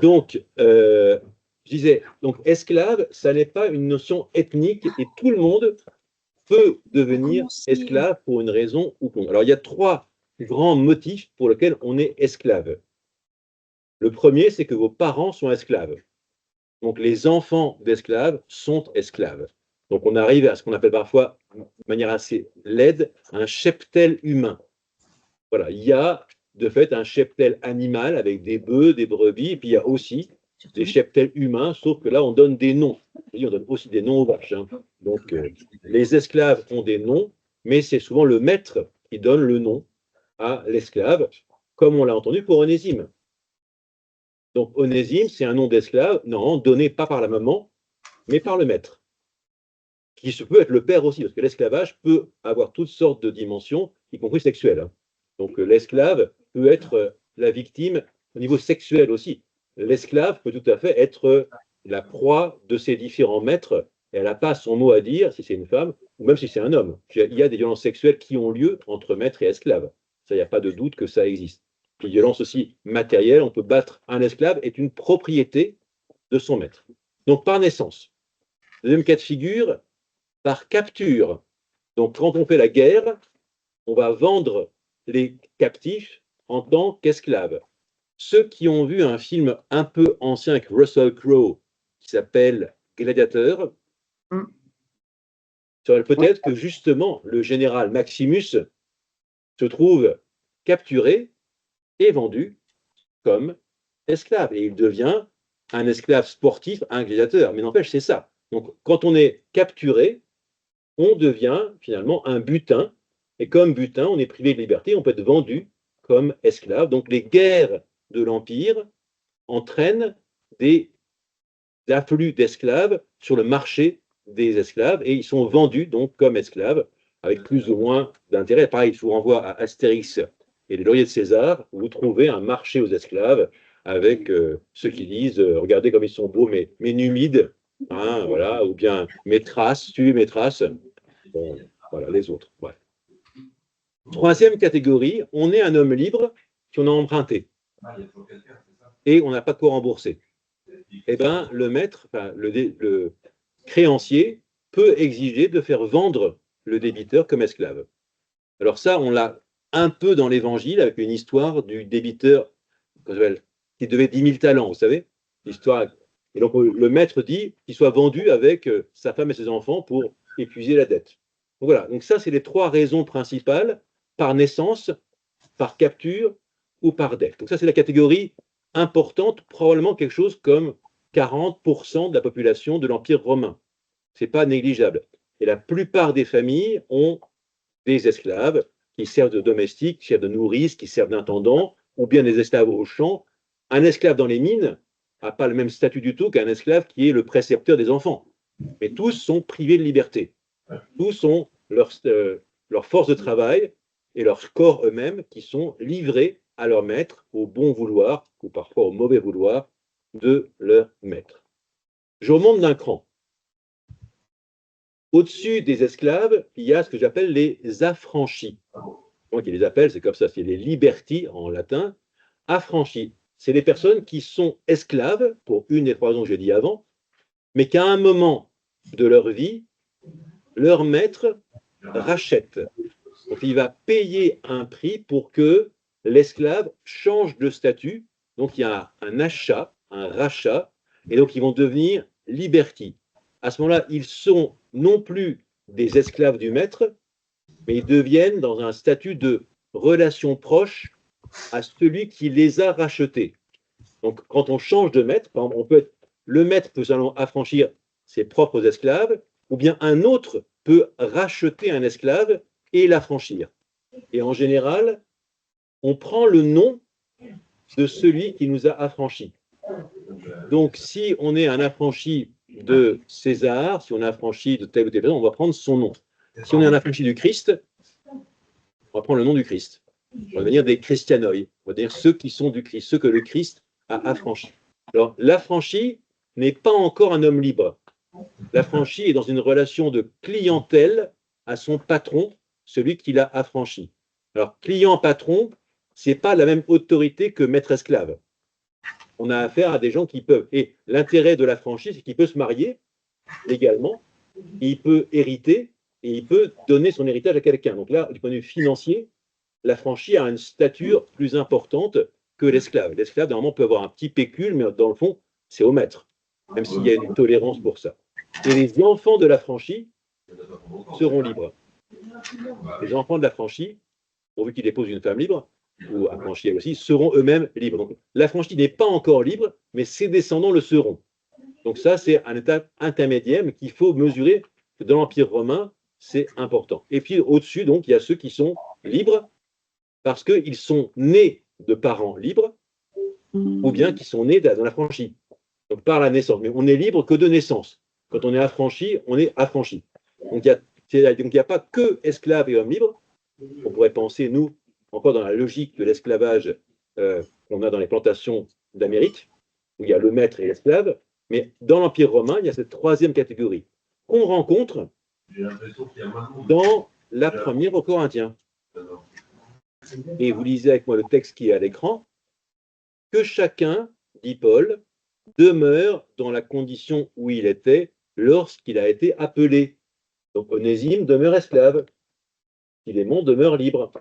Donc, je disais, donc esclave, ça n'est pas une notion ethnique et tout le monde peut devenir esclave pour une raison ou pour une autre. Alors, il y a trois grands motifs pour lesquels on est esclave. Le premier, c'est que vos parents sont esclaves. Donc, les enfants d'esclaves sont esclaves. Donc, on arrive à ce qu'on appelle parfois, de manière assez laide, un cheptel humain. Voilà, il y a de fait un cheptel animal avec des bœufs, des brebis, et puis il y a aussi des cheptels humains, sauf que là, on donne des noms. On donne aussi des noms aux vaches. Hein. Donc, les esclaves ont des noms, mais c'est souvent le maître qui donne le nom à l'esclave, comme on l'a entendu pour Onésime. Donc, Onésime, c'est un nom d'esclave, non, donné pas par la maman, mais par le maître, qui se peut être le père aussi, parce que l'esclavage peut avoir toutes sortes de dimensions, y compris sexuelles. Hein. Donc, l'esclave peut être la victime au niveau sexuel aussi. L'esclave peut tout à fait être la proie de ses différents maîtres, et elle n'a pas son mot à dire si c'est une femme, ou même si c'est un homme. Il y a des violences sexuelles qui ont lieu entre maître et esclave. Ça, il n'y a pas de doute que ça existe. Puis, violence aussi matérielle, on peut battre un esclave, est une propriété de son maître. Donc, par naissance. Deuxième cas de figure, par capture. Donc, quand on fait la guerre, on va vendre les captifs en tant qu'esclaves. Ceux qui ont vu un film un peu ancien avec Russell Crowe qui s'appelle Gladiateur, sauraient peut-être que justement le général Maximus se trouve capturé et vendu comme esclave. Et il devient un esclave sportif, un gladiateur. Mais n'empêche, c'est ça. Donc, quand on est capturé, on devient finalement un butin. Et comme butin, on est privé de liberté, on peut être vendu comme esclave. Donc, les guerres de l'Empire entraînent des afflux d'esclaves sur le marché des esclaves et ils sont vendus donc comme esclaves avec plus ou moins d'intérêt. Pareil, je vous renvoie à Astérix et les lauriers de César, où vous trouvez un marché aux esclaves avec ceux qui disent regardez comme ils sont beaux, mes numides, hein, voilà, ou bien mes traces, tuez mes traces. Bon, voilà, les autres. Bref. Troisième catégorie, on est un homme libre qui on a emprunté et on n'a pas quoi rembourser. Eh bien, le maître, enfin, le créancier peut exiger de faire vendre le débiteur comme esclave. Alors ça, on l'a un peu dans l'Évangile avec une histoire du débiteur qui devait 10 000 talents, vous savez, l'histoire. Et donc le maître dit qu'il soit vendu avec sa femme et ses enfants pour épuiser la dette. Donc voilà, donc ça, c'est les trois raisons principales, par naissance, par capture ou par dette. Donc ça, c'est la catégorie importante, probablement quelque chose comme 40% de la population de l'Empire romain. Ce n'est pas négligeable. Et la plupart des familles ont des esclaves qui servent de domestiques, qui servent de nourrices, qui servent d'intendants, ou bien des esclaves au champ. Un esclave dans les mines n'a pas le même statut du tout qu'un esclave qui est le précepteur des enfants. Mais tous sont privés de liberté. Tous ont leur force de travail et leur corps eux-mêmes qui sont livrés à leur maître, au bon vouloir, ou parfois au mauvais vouloir de leur maître. Je remonte d'un cran. Au-dessus des esclaves, il y a ce que j'appelle les affranchis. Moi qui les appelle, c'est comme ça, c'est les liberti en latin. Affranchis, c'est les personnes qui sont esclaves, pour une des trois raisons que j'ai dit avant, mais qu'à un moment de leur vie, leur maître rachète. Donc il va payer un prix pour que l'esclave change de statut. Donc il y a un achat, un rachat, et donc ils vont devenir liberti. À ce moment-là, ils sont non plus des esclaves du maître, mais ils deviennent dans un statut de relation proche à celui qui les a rachetés. Donc quand on change de maître, le maître peut seulement affranchir ses propres esclaves, ou bien un autre peut racheter un esclave et l'affranchir. Et en général, on prend le nom de celui qui nous a affranchis. Donc, si on est un affranchi de César, si on est affranchi de telle ou telle personne, on va prendre son nom. Si on est un affranchi du Christ, on va prendre le nom du Christ. On va devenir des christianoi, on va dire ceux qui sont du Christ, ceux que le Christ a affranchis. Alors, l'affranchi n'est pas encore un homme libre. L'affranchi est dans une relation de clientèle à son patron, celui qui l'a affranchi. Alors, client-patron, ce n'est pas la même autorité que maître-esclave. on a affaire à des gens qui peuvent. Et l'intérêt de l'affranchi, c'est qu'il peut se marier légalement, il peut hériter et il peut donner son héritage à quelqu'un. Donc là, du point de vue financier, l'affranchi a une stature plus importante que l'esclave. L'esclave, normalement, peut avoir un petit pécule, mais dans le fond, c'est au maître, même s'il y a une tolérance pour ça. Et les enfants de l'affranchi seront libres. Les enfants de l'affranchi, pourvu qu'il épouse une femme libre, ou affranchie elle aussi, seront eux-mêmes libres. Donc, l'affranchi n'est pas encore libre, mais ses descendants le seront. Donc ça, c'est un état intermédiaire, mais qu'il faut mesurer. Dans l'Empire romain, c'est important. Et puis au-dessus, donc, il y a ceux qui sont libres parce qu'ils sont nés de parents libres, ou bien qui sont nés dans l'affranchi. Donc par la naissance. Mais on n'est libre que de naissance. Quand on est affranchi, on est affranchi. Donc il n'y a pas que esclaves et hommes libres. On pourrait penser, nous, encore dans la logique de l'esclavage qu'on a dans les plantations d'Amérique, où il y a le maître et l'esclave, mais dans l'Empire romain, il y a cette troisième catégorie qu'on rencontre dans la première aux Corinthiens. Et vous lisez avec moi le texte qui est à l'écran, que chacun, dit Paul, demeure dans la condition où il était lorsqu'il a été appelé. Donc Onésime demeure esclave, Philémon demeure libre.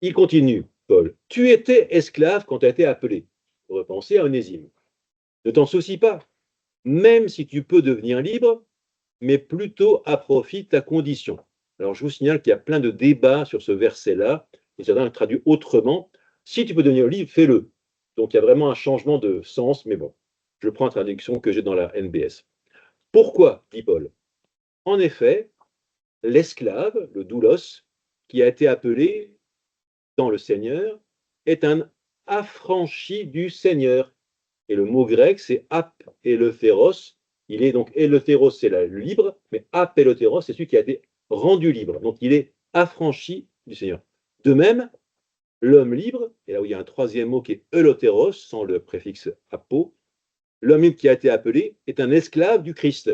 Il continue, Paul. Tu étais esclave quand tu as été appelé. Repensez à Onésime. Ne t'en soucie pas, même si tu peux devenir libre, mais plutôt à profit de ta condition. Alors je vous signale qu'il y a plein de débats sur ce verset-là, et certains le traduisent autrement. Si tu peux devenir libre, fais-le. Donc il y a vraiment un changement de sens, mais bon, je prends la traduction que j'ai dans la NBS. Pourquoi, dit Paul? En effet, l'esclave, le doulos, qui a été appelé dans le Seigneur, est un affranchi du Seigneur. Et le mot grec, c'est apeleutheros. Il est donc eleutheros, c'est le libre, mais apeleutheros, c'est celui qui a été rendu libre. Donc il est affranchi du Seigneur. De même, l'homme libre, et là où il y a un troisième mot qui est eleutheros, sans le préfixe apo, l'homme libre qui a été appelé est un esclave du Christ.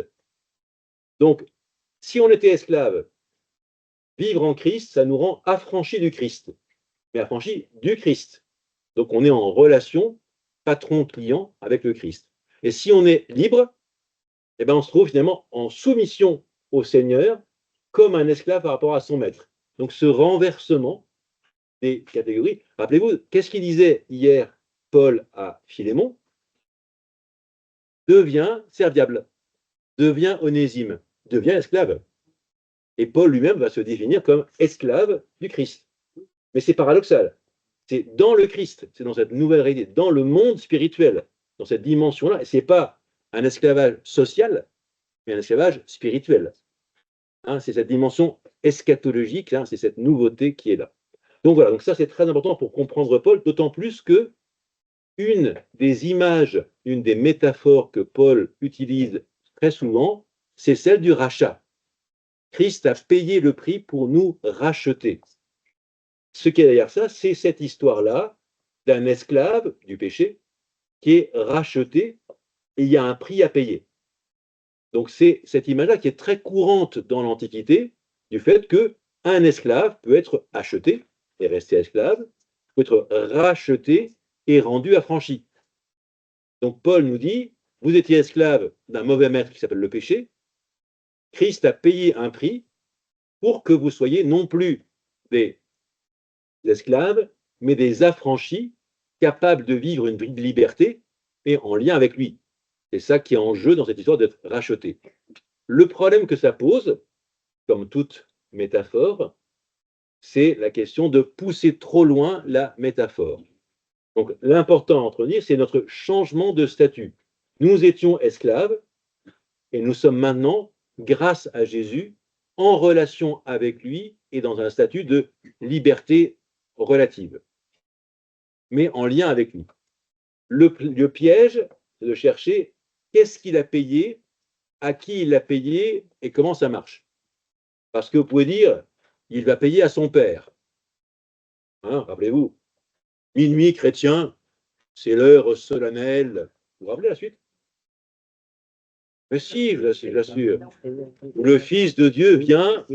Donc, si on était esclave, vivre en Christ, ça nous rend affranchis du Christ, mais affranchis du Christ. Donc on est en relation patron-client avec le Christ. Et si on est libre, eh ben on se trouve finalement en soumission au Seigneur comme un esclave par rapport à son maître. Donc ce renversement des catégories. Rappelez-vous, qu'est-ce qu'il disait hier Paul à Philémon? Deviens serviable, deviens onésime, deviens esclave. Et Paul lui-même va se définir comme esclave du Christ. Mais c'est paradoxal. C'est dans le Christ, c'est dans cette nouvelle réalité, dans le monde spirituel, dans cette dimension-là. Et ce n'est pas un esclavage social, mais un esclavage spirituel. Hein, c'est cette dimension eschatologique, hein, c'est cette nouveauté qui est là. Donc voilà, donc ça c'est très important pour comprendre Paul, d'autant plus que une des images, une des métaphores que Paul utilise très souvent, c'est celle du rachat. Christ a payé le prix pour nous racheter. Ce qui est derrière ça, c'est cette histoire-là d'un esclave du péché qui est racheté et il y a un prix à payer. Donc c'est cette image-là qui est très courante dans l'Antiquité, du fait qu'un esclave peut être acheté et rester esclave, peut être racheté et rendu affranchi. Donc Paul nous dit, vous étiez esclave d'un mauvais maître qui s'appelle le péché, Christ a payé un prix pour que vous soyez non plus des esclaves, mais des affranchis capables de vivre une vie de liberté et en lien avec lui. C'est ça qui est en jeu dans cette histoire d'être racheté. Le problème que ça pose, comme toute métaphore, c'est la question de pousser trop loin la métaphore. Donc l'important à entretenir, c'est notre changement de statut. Nous étions esclaves et nous sommes maintenant, grâce à Jésus, en relation avec lui et dans un statut de liberté relative, mais en lien avec lui. Le piège, c'est de chercher qu'est-ce qu'il a payé, à qui il l'a payé et comment ça marche. Parce que vous pouvez dire, il va payer à son père. Hein, rappelez-vous, minuit chrétien, c'est l'heure solennelle. Vous vous rappelez la suite? Mais si, je l'assure. Le Fils de Dieu vient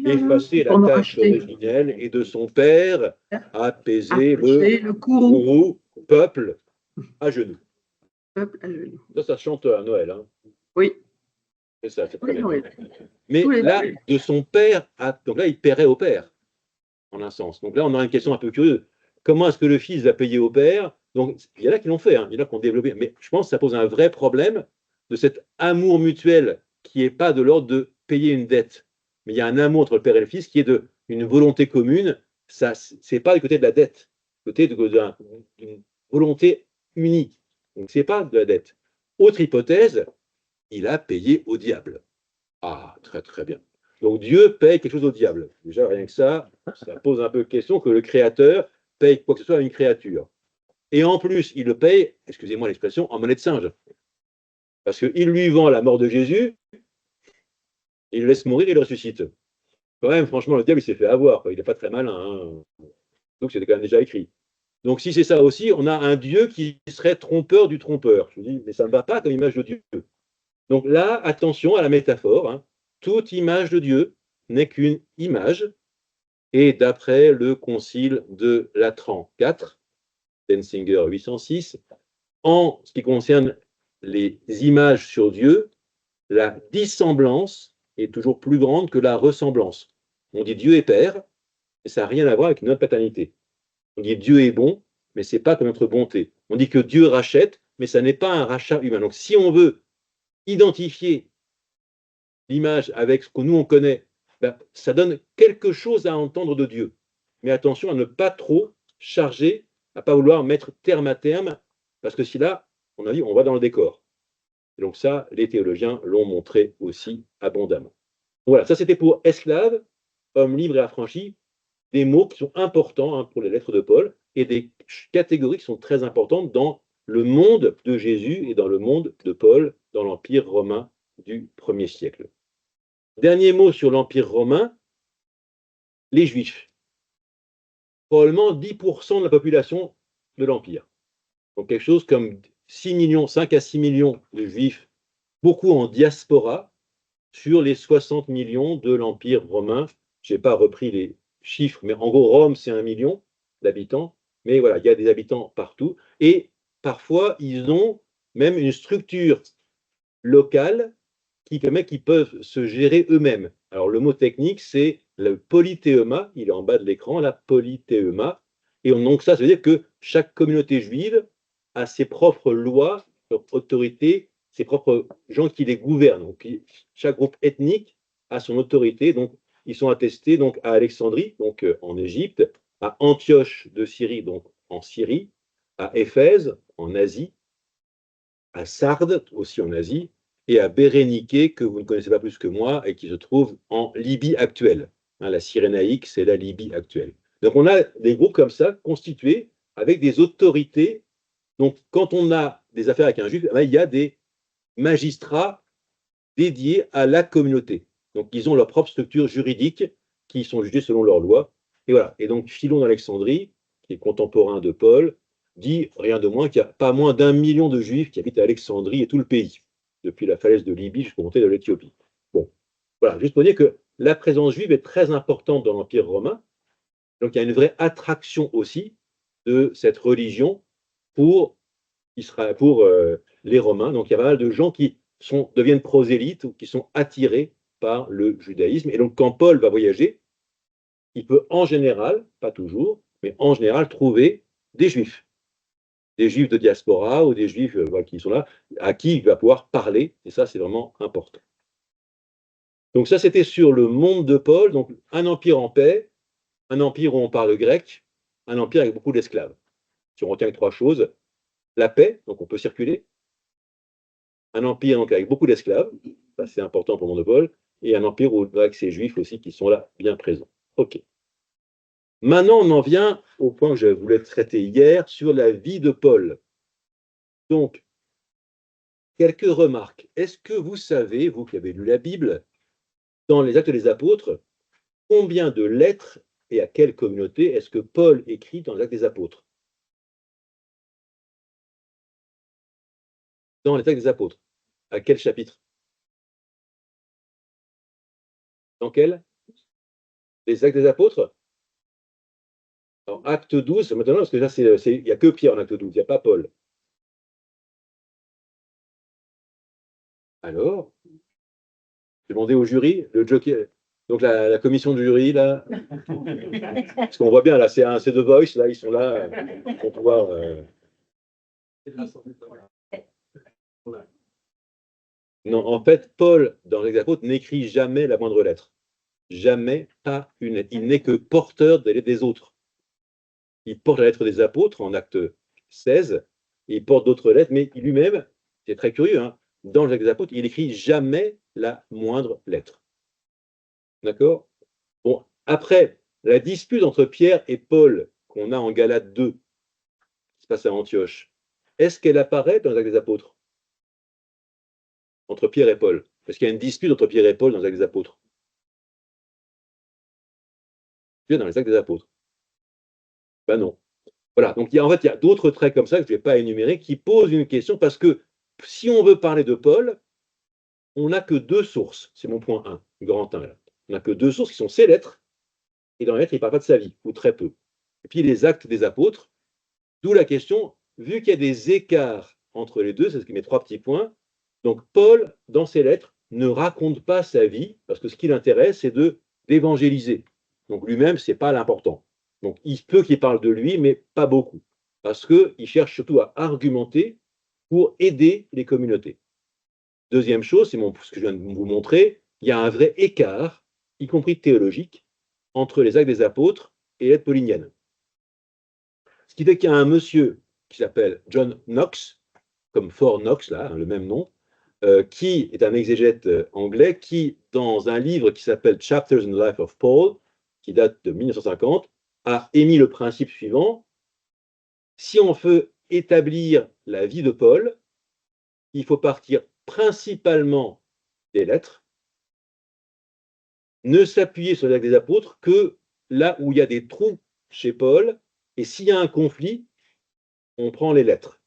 effacer la tâche originelle et de son père apaiser le courroux peuple à genoux. Peuple à genoux. Ça se chante à Noël. Hein. Oui. Et ça, c'est Tous très les bien. Noëls. Mais Tous les là, Noëls. de son père, donc là, il paierait au père, en un sens. Donc là, on a une question un peu curieuse. Comment est-ce que le fils va payer au père? Donc, il y en a qui l'ont fait, hein, il y en a qui ont développé. Mais je pense que ça pose un vrai problème de cet amour mutuel qui n'est pas de l'ordre de payer une dette. Mais il y a un amour entre le père et le fils qui est une volonté commune. Ça, c'est pas du côté de la dette, du côté d'une volonté unie. Donc, c'est pas de la dette. Autre hypothèse, il a payé au diable. Ah, très très bien. Donc Dieu paye quelque chose au diable. Déjà, rien que ça pose un peu de question que le Créateur paye quoi que ce soit à une créature. Et en plus, il le paye, excusez-moi l'expression, en monnaie de singe. Parce qu'il lui vend la mort de Jésus, il le laisse mourir et il le ressuscite. Quand même, franchement, le diable, il s'est fait avoir. Quoi. Il n'est pas très malin. Hein. Donc c'était quand même déjà écrit. Donc si c'est ça aussi, on a un Dieu qui serait trompeur du trompeur. Je vous dis, mais ça ne va pas comme image de Dieu. Donc là, attention à la métaphore. Hein. Toute image de Dieu n'est qu'une image. Et d'après le concile de Latran IV, Denzinger 806, en ce qui concerne les images sur Dieu, la dissemblance est toujours plus grande que la ressemblance. On dit Dieu est Père, mais ça n'a rien à voir avec notre paternité. On dit Dieu est bon, mais ce n'est pas que notre bonté. On dit que Dieu rachète, mais ça n'est pas un rachat humain. Donc si on veut identifier l'image avec ce que nous on connaît, ben, ça donne quelque chose à entendre de Dieu. Mais attention à ne pas trop charger, à ne pas vouloir mettre terme à terme, parce que si là, on a dit, on va dans le décor. Et donc ça, les théologiens l'ont montré aussi abondamment. Voilà, ça c'était pour esclave, homme libre et affranchi, des mots qui sont importants hein, pour les lettres de Paul et des catégories qui sont très importantes dans le monde de Jésus et dans le monde de Paul dans l'Empire romain du 1er siècle. Dernier mot sur l'Empire romain, les Juifs. Probablement 10% de la population de l'Empire. Donc quelque chose comme 6 millions, 5 à 6 millions de Juifs, beaucoup en diaspora, sur les 60 millions de l'Empire romain. Je n'ai pas repris les chiffres, mais en gros, Rome, c'est 1 million d'habitants. Mais voilà, il y a des habitants partout. Et parfois, ils ont même une structure locale qui permet qu'ils peuvent se gérer eux-mêmes. Alors, le mot technique, c'est le polythéema, il est en bas de l'écran, la polythéema. Et donc, ça veut dire que chaque communauté juive a ses propres lois, leur autorité, ses propres gens qui les gouvernent. Donc, chaque groupe ethnique a son autorité. Donc, ils sont attestés donc, à Alexandrie, donc en Égypte, à Antioche de Syrie, donc en Syrie, à Éphèse, en Asie, à Sardes, aussi en Asie, et à Béréniké, que vous ne connaissez pas plus que moi, et qui se trouve en Libye actuelle. Hein, la Cyrénaïque, c'est la Libye actuelle. Donc on a des groupes comme ça, constitués avec des autorités. Donc quand on a des affaires avec un juif, il y a des magistrats dédiés à la communauté. Donc ils ont leur propre structure juridique, qui sont jugés selon leurs lois. Et voilà. Et donc Philon d'Alexandrie, qui est contemporain de Paul, dit rien de moins qu'il n'y a pas moins d'1 million de juifs qui habitent à Alexandrie et tout le pays, depuis la falaise de Libye jusqu'au montée de l'Éthiopie. Bon, voilà, juste pour dire que la présence juive est très importante dans l'Empire romain, donc il y a une vraie attraction aussi de cette religion pour, les Romains. Donc il y a pas mal de gens qui deviennent prosélytes ou qui sont attirés par le judaïsme. Et donc quand Paul va voyager, il peut en général, pas toujours, mais en général trouver des juifs de diaspora ou des juifs qui sont là, à qui il va pouvoir parler, et ça c'est vraiment important. Donc ça c'était sur le monde de Paul, donc un empire en paix, un empire où on parle grec, un empire avec beaucoup d'esclaves. Si on retient que trois choses, la paix, donc on peut circuler, un empire donc, avec beaucoup d'esclaves, ça c'est important pour le monde de Paul, et un empire où, avec ces juifs aussi qui sont là bien présents. Ok. Maintenant on en vient au point que je voulais traiter hier sur la vie de Paul. Donc, quelques remarques. Est-ce que vous savez, vous qui avez lu la Bible, dans les Actes des Apôtres, combien de lettres et à quelle communauté est-ce que Paul écrit dans les Actes des Apôtres? Dans les Actes des Apôtres. À quel chapitre? Dans quel? Les Actes des Apôtres? Alors, Acte 12, maintenant, parce que là, il n'y a que Pierre en Acte 12, il n'y a pas Paul. Alors, demandez au jury, le joker, donc la commission du jury, là, parce qu'on voit bien, là, c'est The Voice, là, ils sont là pour pouvoir. Non, en fait, Paul, dans les apôtres, n'écrit jamais la moindre lettre. Jamais, pas une lettre. Il n'est que porteur des lettres des autres. Il porte la lettre des apôtres en acte 16, et il porte d'autres lettres, mais lui-même, c'est très curieux, hein, dans les actes des apôtres, il n'écrit jamais la moindre lettre. D'accord? Bon, après, la dispute entre Pierre et Paul qu'on a en Galates 2, qui se passe à Antioche, est-ce qu'elle apparaît dans les actes des apôtres? Entre Pierre et Paul? Est-ce qu'il y a une dispute entre Pierre et Paul dans les actes des apôtres? Dans les actes des apôtres. Ben non. Voilà, donc en fait, il y a d'autres traits comme ça que je ne vais pas énumérer qui posent une question parce que si on veut parler de Paul, on n'a que deux sources. C'est mon point 1, grand 1. Là. On n'a que deux sources qui sont ses lettres, et dans les lettres, il ne parle pas de sa vie, ou très peu. Et puis les actes des apôtres, d'où la question, vu qu'il y a des écarts entre les deux, c'est ce qui met trois petits points, donc Paul, dans ses lettres, ne raconte pas sa vie, parce que ce qui l'intéresse, c'est d'évangéliser. Donc lui-même, ce n'est pas l'important. Donc il peut qu'il parle de lui, mais pas beaucoup, parce qu'il cherche surtout à argumenter pour aider les communautés. Deuxième chose, c'est ce que je viens de vous montrer, il y a un vrai écart, y compris théologique, entre les actes des apôtres et les lettres pauliniennes. Ce qui fait qu'il y a un monsieur qui s'appelle John Knox, comme Fort Knox, là, le même nom, qui est un exégète anglais, qui, dans un livre qui s'appelle Chapters in the Life of Paul, qui date de 1950, a émis le principe suivant: si on veut établir la vie de Paul, il faut partir principalement des lettres, ne s'appuyer sur les actes des apôtres que là où il y a des trous chez Paul, et s'il y a un conflit, on prend les lettres.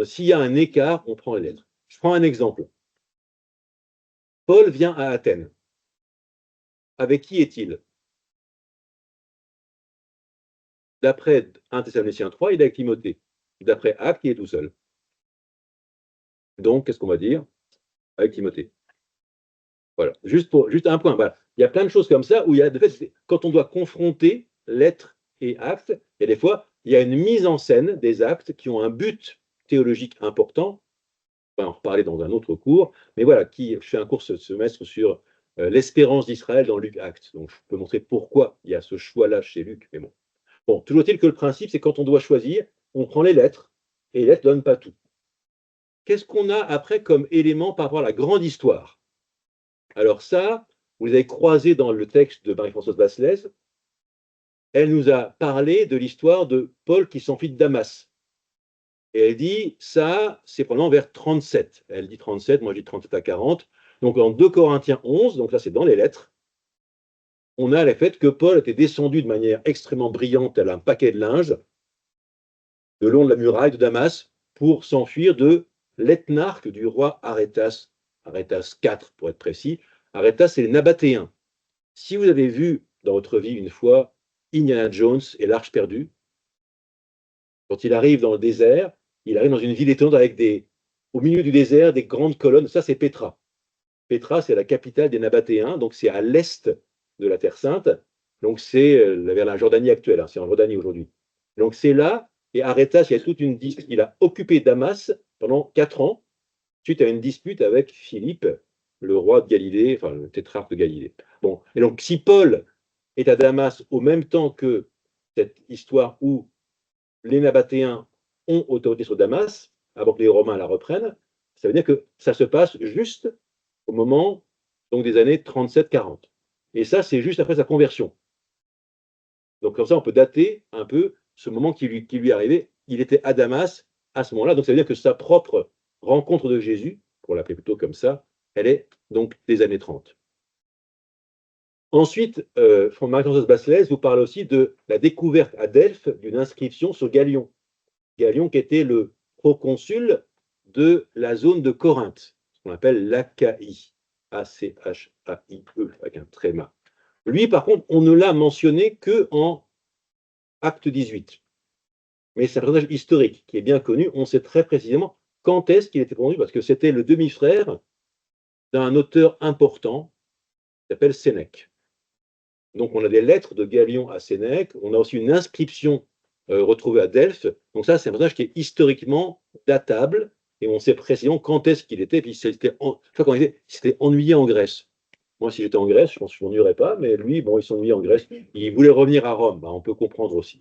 S'il y a un écart, on prend les lettres. Je prends un exemple. Paul vient à Athènes. Avec qui est-il? D'après 1 Thessaloniciens 3, il est avec Timothée. D'après Actes, il est tout seul. Donc, qu'est-ce qu'on va dire? Avec Timothée. Voilà, juste un point. Voilà. Il y a plein de choses comme ça où il y a, de fait, quand on doit confronter lettres et actes, il y a des fois, il y a une mise en scène des actes qui ont un but théologique important. On va en reparler dans un autre cours, mais voilà, je fais un cours ce semestre sur l'espérance d'Israël dans Luc Actes. Donc, je peux montrer pourquoi il y a ce choix-là chez Luc, mais bon. Bon, toujours est-il que le principe, c'est quand on doit choisir, on prend les lettres, et les lettres ne donnent pas tout. Qu'est-ce qu'on a après comme élément par rapport à la grande histoire? Alors ça, vous avez croisé dans le texte de Marie-Françoise Basselès, elle nous a parlé de l'histoire de Paul qui s'enfuit de Damas. Et elle dit, ça, c'est probablement vers 37. Elle dit 37, moi je dis 37 à 40. Donc en 2 Corinthiens 11, donc là c'est dans les lettres, on a le fait que Paul était descendu de manière extrêmement brillante, tel un paquet de linge, le long de la muraille de Damas, pour s'enfuir de l'ethnarque du roi Arétas, Arétas IV pour être précis. Arétas, c'est les Nabatéens. Si vous avez vu dans votre vie une fois Indiana Jones et l'Arche perdue, quand il arrive dans le désert, il arrive dans une ville étonnante avec au milieu du désert, des grandes colonnes. Ça, c'est Pétra. Pétra, c'est la capitale des Nabatéens, donc c'est à l'est de la Terre Sainte. Donc c'est vers la Jordanie actuelle, hein, c'est en Jordanie aujourd'hui. Donc c'est là, et Arétas, il a occupé Damas pendant 4 ans, suite à une dispute avec Philippe, le roi de Galilée, enfin le tétrarque de Galilée. Bon, et donc si Paul est à Damas au même temps que cette histoire où les Nabatéens ont autorité sur Damas, avant que les Romains la reprennent, ça veut dire que ça se passe juste au moment donc, des années 37-40. Et ça, c'est juste après sa conversion. Donc comme ça, on peut dater un peu ce moment qui lui est arrivé. Il était à Damas à ce moment-là, donc ça veut dire que sa propre rencontre de Jésus, pour l'appeler plutôt comme ça, elle est donc des années 30. Ensuite, Marie-Françoise Basselès vous parle aussi de la découverte à Delphes d'une inscription sur Galion. Galion qui était le proconsul de la zone de Corinthe, ce qu'on appelle l'Achaïe, A-C-H-A-I-E, avec un tréma. Lui, par contre, on ne l'a mentionné qu'en Acte 18. Mais c'est un personnage historique qui est bien connu. On sait très précisément quand est-ce qu'il était pendu, parce que c'était le demi-frère d'un auteur important qui s'appelle Sénèque. Donc, on a des lettres de Galion à Sénèque. On a aussi une inscription retrouvée à Delphes. Donc, ça, c'est un personnage qui est historiquement datable. Et on sait précisément quand est-ce qu'il était. Puis, s'était ennuyé en Grèce. Moi, si j'étais en Grèce, je pense que je ne m'ennuierais pas. Mais lui, bon, il s'ennuyait en Grèce. Il voulait revenir à Rome. Ben, on peut comprendre aussi.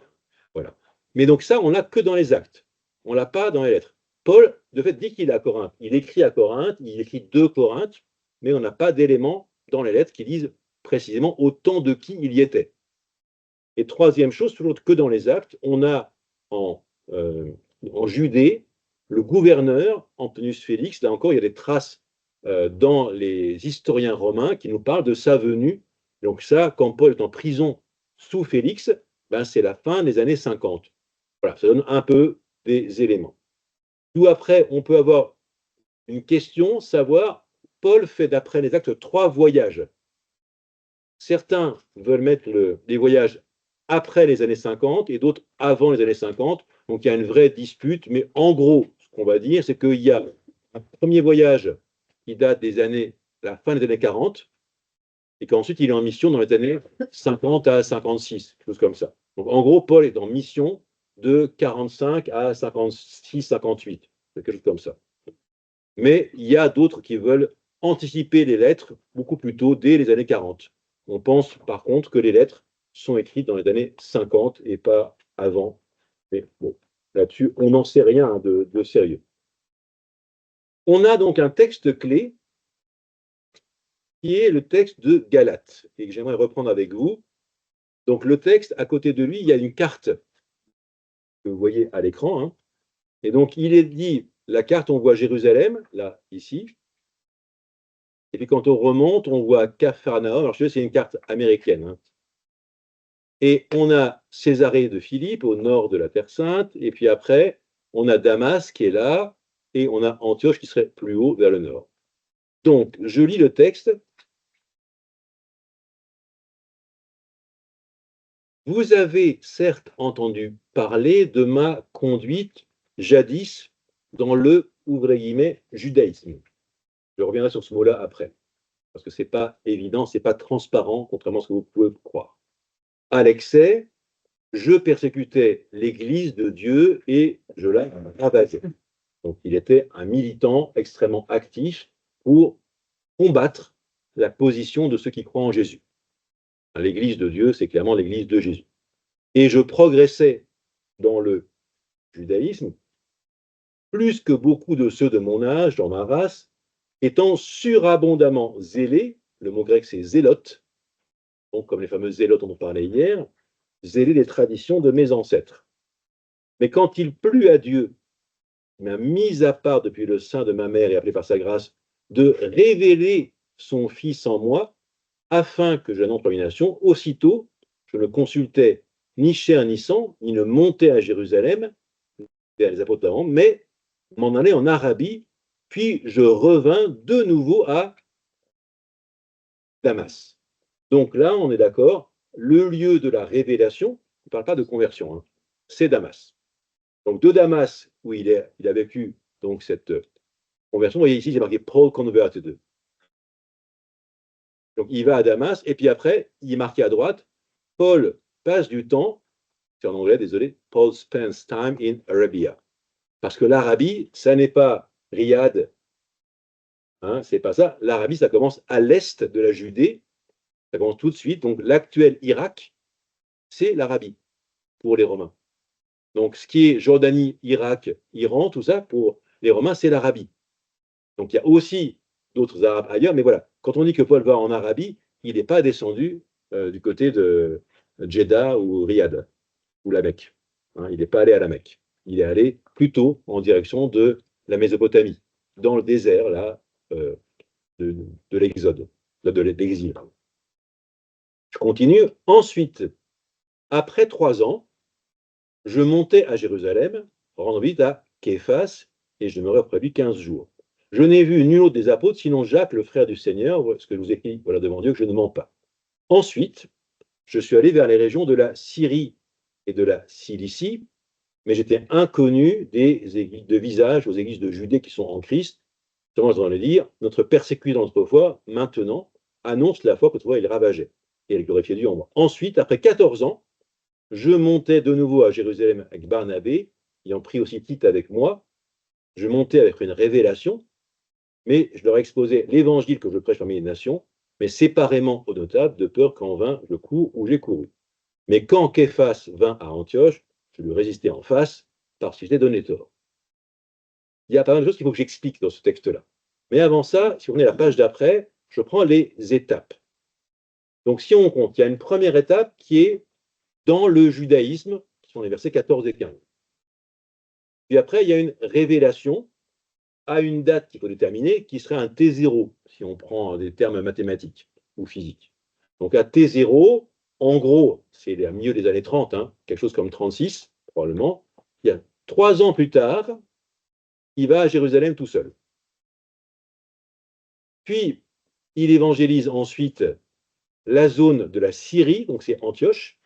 Voilà. Mais donc, ça, on l'a que dans les actes. On ne l'a pas dans les lettres. Paul, de fait, dit qu'il est à Corinthe. Il écrit à Corinthe. Il écrit 2 Corinthes. Mais on n'a pas d'éléments dans les lettres qui disent précisément au temps de qui il y était. Et troisième chose, toujours que dans les actes, on a en Judée le gouverneur Antonius Félix. Là encore, il y a des traces dans les historiens romains qui nous parlent de sa venue. Donc ça, quand Paul est en prison sous Félix, ben c'est la fin des années 50. Voilà, ça donne un peu des éléments. Tout après, on peut avoir une question, savoir, Paul fait d'après les actes 3 voyages. Certains veulent mettre les voyages après les années 50 et d'autres avant les années 50. Donc il y a une vraie dispute, mais en gros, ce qu'on va dire, c'est qu'il y a un premier voyage qui date la fin des années 40, et qu'ensuite il est en mission dans les années 50 à 56, quelque chose comme ça. Donc en gros, Paul est en mission de 45 à 56, 58, quelque chose comme ça. Mais il y a d'autres qui veulent anticiper les lettres beaucoup plus tôt, dès les années 40. On pense par contre que les lettres sont écrites dans les années 50 et pas avant. Mais bon, là-dessus, on n'en sait rien de sérieux. On a donc un texte clé qui est le texte de Galates et que j'aimerais reprendre avec vous. Donc le texte, à côté de lui, il y a une carte que vous voyez à l'écran. Hein. Et donc il est dit, la carte, on voit Jérusalem, là, ici. Et puis quand on remonte, on voit Capharnaüm. Alors, c'est une carte américaine. Hein. Et on a Césarée de Philippe au nord de la Terre Sainte. Et puis après, on a Damas qui est là. Et on a Antioche qui serait plus haut vers le nord. Donc, je lis le texte. Vous avez certes entendu parler de ma conduite jadis dans le, ouvrez guillemets, judaïsme. Je reviendrai sur ce mot-là après, parce que ce n'est pas évident, ce n'est pas transparent, contrairement à ce que vous pouvez croire. À l'excès, je persécutais l'Église de Dieu et je la ravagais. Donc il était un militant extrêmement actif pour combattre la position de ceux qui croient en Jésus. L'Église de Dieu, c'est clairement l'Église de Jésus. Et je progressais dans le judaïsme plus que beaucoup de ceux de mon âge, dans ma race, étant surabondamment zélés, le mot grec c'est zélote, donc comme les fameux zélotes dont on parlait hier, zélés des traditions de mes ancêtres. Mais quand il plut à Dieu, il m'a mis à part depuis le sein de ma mère et appelé par sa grâce, de révéler son Fils en moi, afin que je l'annonce parmi les nations, aussitôt, je ne consultais ni chair ni sang, ni ne montais à Jérusalem, vers les apôtres d'avant, mais m'en allais en Arabie, puis je revins de nouveau à Damas. Donc là, on est d'accord, le lieu de la révélation, on ne parle pas de conversion, hein, c'est Damas. Donc de Damas, où il a vécu donc cette conversion, vous voyez ici, j'ai marqué Paul converted. Donc il va à Damas, et puis après, il est marqué à droite, Paul passe du temps, c'est en anglais, désolé, Paul spends time in Arabia. Parce que l'Arabie, ça n'est pas Riyad, hein, c'est pas ça. L'Arabie, ça commence à l'est de la Judée, ça commence tout de suite. Donc l'actuel Irak, c'est l'Arabie pour les Romains. Donc ce qui est Jordanie, Irak, Iran, tout ça, pour les Romains, c'est l'Arabie. Donc il y a aussi d'autres Arabes ailleurs, mais voilà, quand on dit que Paul va en Arabie, il n'est pas descendu du côté de Jeddah ou Riyad, ou la Mecque. Hein, il n'est pas allé à la Mecque. Il est allé plutôt en direction de la Mésopotamie, dans le désert là, de l'exode, de l'exil. Je continue. Ensuite, après 3 ans, je montais à Jérusalem, rendre visite à Képhas, et je demeurais auprès de lui 15 jours. Je n'ai vu nul autre des apôtres, sinon Jacques, le frère du Seigneur, ce que je vous écris voilà, devant Dieu, que je ne mens pas. Ensuite, je suis allé vers les régions de la Syrie et de la Cilicie, mais j'étais inconnu des églises de visage aux églises de Judée qui sont en Christ, Justement, je le dire, notre persécuté dans notre foi, maintenant, annonce la foi qu'autrefois il ravageait, et elle glorifiait Dieu en moi. Ensuite, après 14 ans, je montais de nouveau à Jérusalem avec Barnabé, ayant pris aussi Tite avec moi. Je montais avec une révélation, mais je leur exposais l'évangile que je prêche parmi les nations, mais séparément aux notables, de peur qu'en vain je cours où j'ai couru. Mais quand Képhas vint à Antioche, je lui résistai en face, parce qu'il s'était donné tort. Il y a pas mal de choses qu'il faut que j'explique dans ce texte-là. Mais avant ça, si on est à la page d'après, je prends les étapes. Donc si on compte, il y a une première étape qui est dans le judaïsme, qui sont les versets 14 et 15. Puis après, il y a une révélation à une date qu'il faut déterminer, qui serait un T0, si on prend des termes mathématiques ou physiques. Donc à T0, en gros, c'est le milieu des années 30, hein, quelque chose comme 36, probablement. Il y a 3 ans plus tard, il va à Jérusalem tout seul. Puis, il évangélise ensuite la zone de la Syrie, donc c'est Antioche,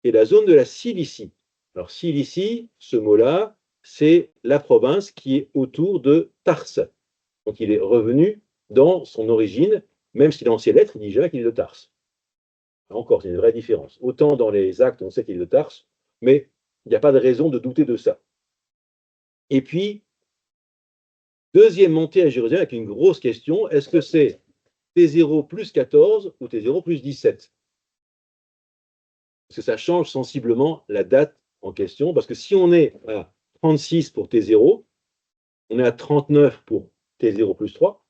et la zone de la Cilicie. Alors, Cilicie, ce mot-là, c'est la province qui est autour de Tarse. Donc, il est revenu dans son origine, même si dans ses lettres, il dit jamais qu'il est de Tarse. Encore, c'est une vraie différence. Autant dans les actes, on sait qu'il est de Tarse, mais il n'y a pas de raison de douter de ça. Et puis, deuxième montée à Jérusalem avec une grosse question, est-ce que c'est T0 plus 14 ou T0 plus 17? Parce que ça change sensiblement la date en question, parce que si on est à 36 pour T0, on est à 39 pour T0 plus 3,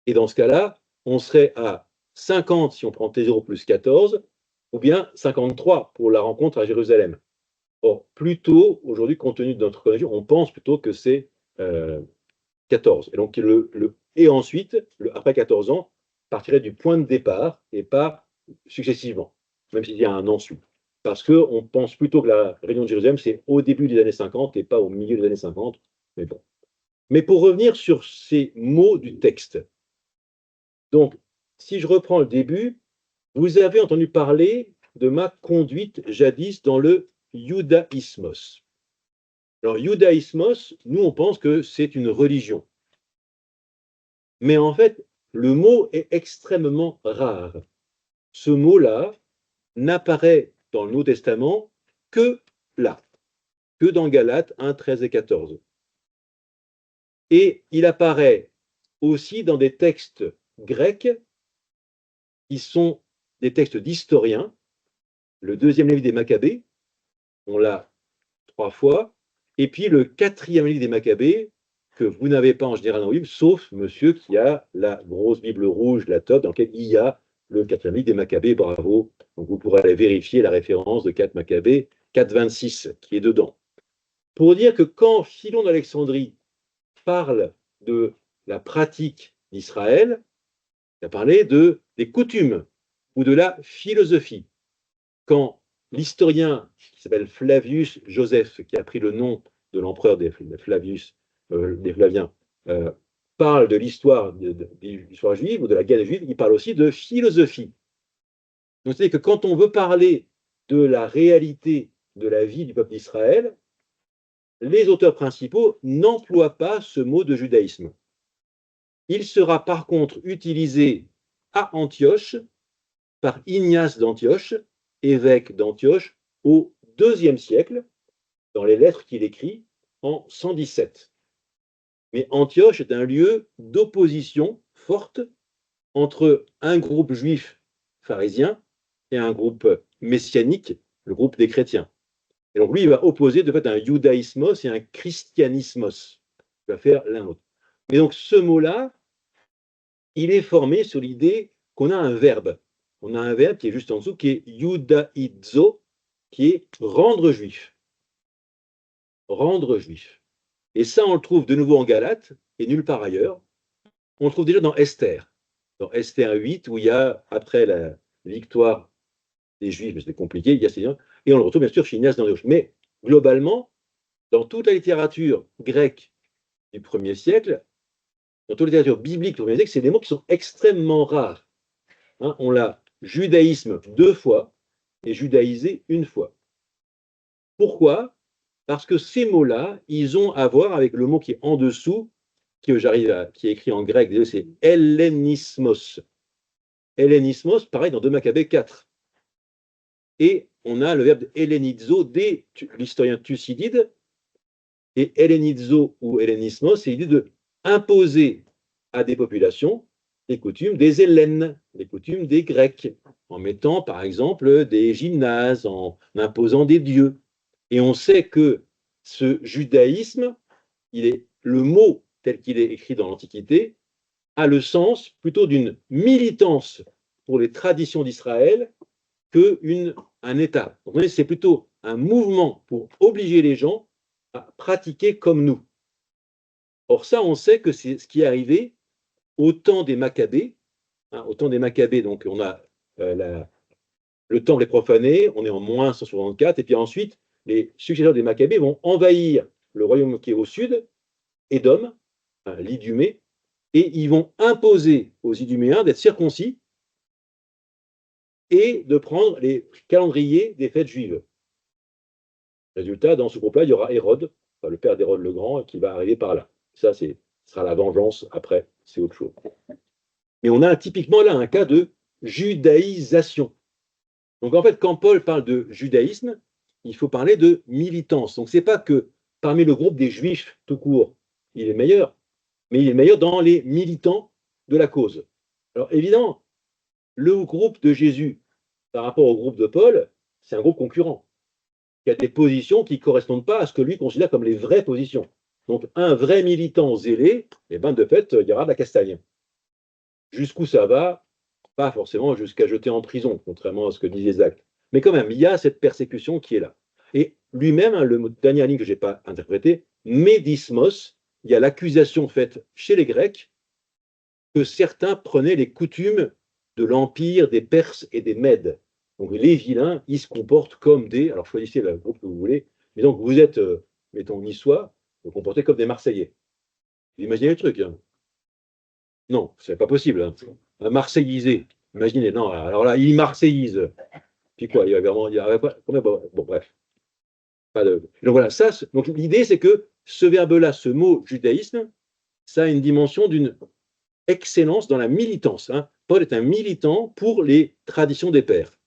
et dans ce cas-là, on serait à 50 si on prend T0 plus 14, ou bien 53 pour la rencontre à Jérusalem. Or, plutôt, aujourd'hui, compte tenu de notre connexion, on pense plutôt que c'est 14. Et donc, et ensuite, après 14 ans, partirait du point de départ et pas successivement, même s'il y a un ensuite. Parce qu'on pense plutôt que la réunion de Jérusalem, c'est au début des années 50 et pas au milieu des années 50. Mais bon. Mais pour revenir sur ces mots du texte, donc, si je reprends le début, vous avez entendu parler de ma conduite jadis dans le judaïsmos. Alors, judaïsmos, nous, on pense que c'est une religion. Mais en fait, le mot est extrêmement rare. Ce mot-là n'apparaît dans le Nouveau Testament que là, que dans Galates 1, 13 et 14. Et il apparaît aussi dans des textes grecs qui sont des textes d'historiens. Le deuxième livre des Maccabées, on l'a 3 fois, et puis le quatrième livre des Maccabées, que vous n'avez pas en général dans le Bible, sauf monsieur qui a la grosse Bible rouge, la top, dans laquelle il y a le quatrième livre des Maccabées, bravo. Donc vous pourrez aller vérifier la référence de 4 Maccabées, 4,26, qui est dedans. Pour dire que quand Philon d'Alexandrie parle de la pratique d'Israël, il a parlé des coutumes ou de la philosophie. Quand l'historien qui s'appelle Flavius Joseph, qui a pris le nom de l'empereur des Flaviens, parle de l'histoire juive ou de la guerre juive, il parle aussi de philosophie. Donc c'est que quand on veut parler de la réalité de la vie du peuple d'Israël, les auteurs principaux n'emploient pas ce mot de judaïsme. Il sera par contre utilisé à Antioche par Ignace d'Antioche, évêque d'Antioche, au IIe siècle, dans les lettres qu'il écrit en 117. Mais Antioche est un lieu d'opposition forte entre un groupe juif pharisien et un groupe messianique, le groupe des chrétiens. Et donc lui, il va opposer de fait un judaïsmos et un christianismos. Il va faire l'un l'autre. Mais donc ce mot-là, il est formé sur l'idée qu'on a un verbe. On a un verbe qui est juste en dessous, qui est judaizo, qui est rendre juif. Rendre juif. Et ça, on le trouve de nouveau en Galates, et nulle part ailleurs. On le trouve déjà dans Esther. Dans Esther 8, où il y a, après la victoire des Juifs, mais c'était compliqué, il y a ces gens, et on le retrouve bien sûr chez Ignace d'Antioche. Mais globalement, dans toute la littérature grecque du 1er siècle, dans toute la littérature biblique du 1er siècle, c'est des mots qui sont extrêmement rares. Hein, on l'a judaïsme 2 fois et judaïsé 1 fois. Pourquoi? Parce que ces mots-là, ils ont à voir avec le mot qui est en dessous, qui est écrit en grec, c'est hellenismos. Hellenismos, pareil, dans 2 Maccabées 4. Et on a le verbe hellenizo dès l'historien Thucydide. Et hellenizo ou hellenismos, c'est l'idée de imposer à des populations les coutumes des Hellènes, les coutumes des Grecs, en mettant par exemple des gymnases, en imposant des dieux. Et on sait que ce judaïsme, le mot tel qu'il est écrit dans l'Antiquité, a le sens plutôt d'une militance pour les traditions d'Israël qu'un État. Donc, c'est plutôt un mouvement pour obliger les gens à pratiquer comme nous. Or ça, on sait que c'est ce qui est arrivé au temps des Maccabées. Au temps des Maccabées, donc on a le temple est profané, on est en moins 164, et puis ensuite, les successeurs des Maccabées vont envahir le royaume qui est au sud, Édom, l'Idumée, et ils vont imposer aux Iduméens d'être circoncis et de prendre les calendriers des fêtes juives. Résultat, dans ce groupe-là, il y aura Hérode, le père d'Hérode le Grand, qui va arriver par là. Ça, ce sera la vengeance après, c'est autre chose. Mais on a typiquement là un cas de judaïsation. Donc en fait, quand Paul parle de judaïsme, il faut parler de militance. Donc c'est pas que parmi le groupe des juifs tout court, il est meilleur, mais il est meilleur dans les militants de la cause. Alors évidemment, le groupe de Jésus par rapport au groupe de Paul, c'est un groupe concurrent. Il y a des positions qui ne correspondent pas à ce que lui considère comme les vraies positions. Donc un vrai militant zélé, eh ben, de fait, il y aura de la castagne. Jusqu'où ça va? Pas forcément jusqu'à jeter en prison, contrairement à ce que disait Zach. Mais quand même, il y a cette persécution qui est là. Et lui-même, le dernier ligne que je n'ai pas interprété, médismos, il y a l'accusation faite chez les Grecs que certains prenaient les coutumes de l'empire des Perses et des Mèdes. Donc les vilains, ils se comportent comme des... Alors choisissez le groupe que vous voulez, mais donc vous êtes, mettons, niçois, vous vous comportez comme des Marseillais. Vous imaginez le truc, hein? Non, c'est pas possible. Hein. Un Marseillisé, imaginez, non, alors là, il marseillise. Puis quoi, il y a vraiment, il y a, bon, bref. Donc voilà, donc l'idée c'est que ce verbe-là, ce mot judaïsme, ça a une dimension d'une excellence dans la militance. Hein. Paul est un militant pour les traditions des pères.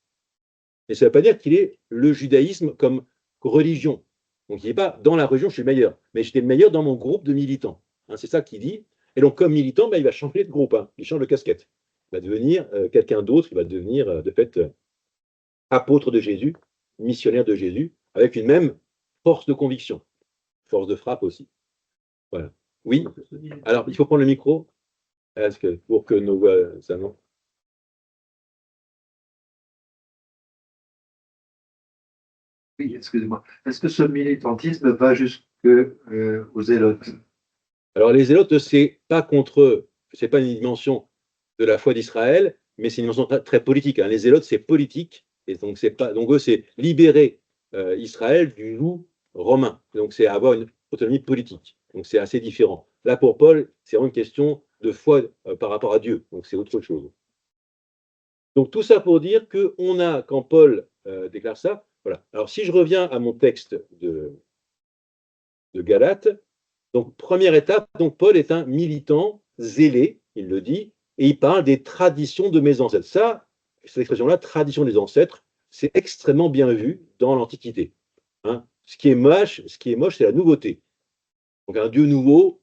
Et ça ne veut pas dire qu'il est le judaïsme comme religion. Donc il n'est pas dans la religion, je suis le meilleur, mais j'étais le meilleur dans mon groupe de militants. Hein, c'est ça qu'il dit. Et donc comme militant, il va changer de groupe, hein. Il change de casquette. Il va devenir quelqu'un d'autre, il va devenir de fait apôtre de Jésus, missionnaire de Jésus, avec une même force de conviction, force de frappe aussi. Voilà. Oui. Alors, il faut prendre le micro pour que nos voix s'annoncent. Oui, excusez-moi. Est-ce que ce militantisme va jusqu'aux zélotes? Alors, les zélotes, c'est pas contre eux, c'est pas une dimension de la foi d'Israël, mais c'est une dimension très politique. Hein. Les zélotes, c'est politique, et donc c'est pas, donc eux, c'est libérer Israël du joug romain. Donc c'est avoir une autonomie politique. Donc c'est assez différent. Là, pour Paul, c'est vraiment une question de foi par rapport à Dieu. Donc c'est autre chose. Donc tout ça pour dire qu'on a, quand Paul déclare ça, voilà. Alors si je reviens à mon texte de Galates, donc première étape, donc Paul est un militant zélé, il le dit, et il parle des traditions de mes ancêtres. Ça, cette expression-là, tradition des ancêtres, c'est extrêmement bien vu dans l'Antiquité. Hein. Ce qui est moche, c'est la nouveauté. Donc un Dieu nouveau,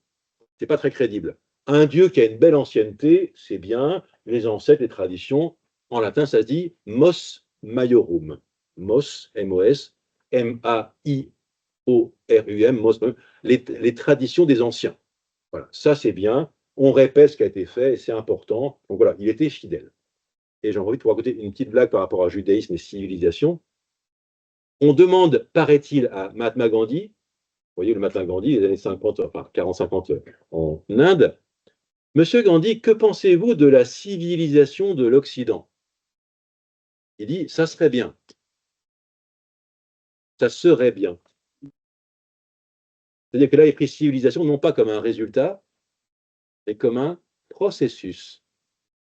c'est pas très crédible. Un Dieu qui a une belle ancienneté, c'est bien. Les ancêtres, les traditions, en latin, ça se dit mos maiorum. Mos, M-O-S, M-A-I-O-R-U-M, mos, les traditions des anciens. Voilà, ça c'est bien. On répète ce qui a été fait et c'est important. Donc voilà, il était fidèle. Et j'en profite pour raconter une petite blague par rapport à judaïsme et civilisation. On demande, paraît-il, à Mahatma Gandhi, vous voyez le Mahatma Gandhi, les années 50, enfin 40-50 en Inde, Monsieur Gandhi, que pensez-vous de la civilisation de l'Occident? Il dit, ça serait bien. Ça serait bien. C'est-à-dire que là, il est pris civilisation non pas comme un résultat, mais comme un processus.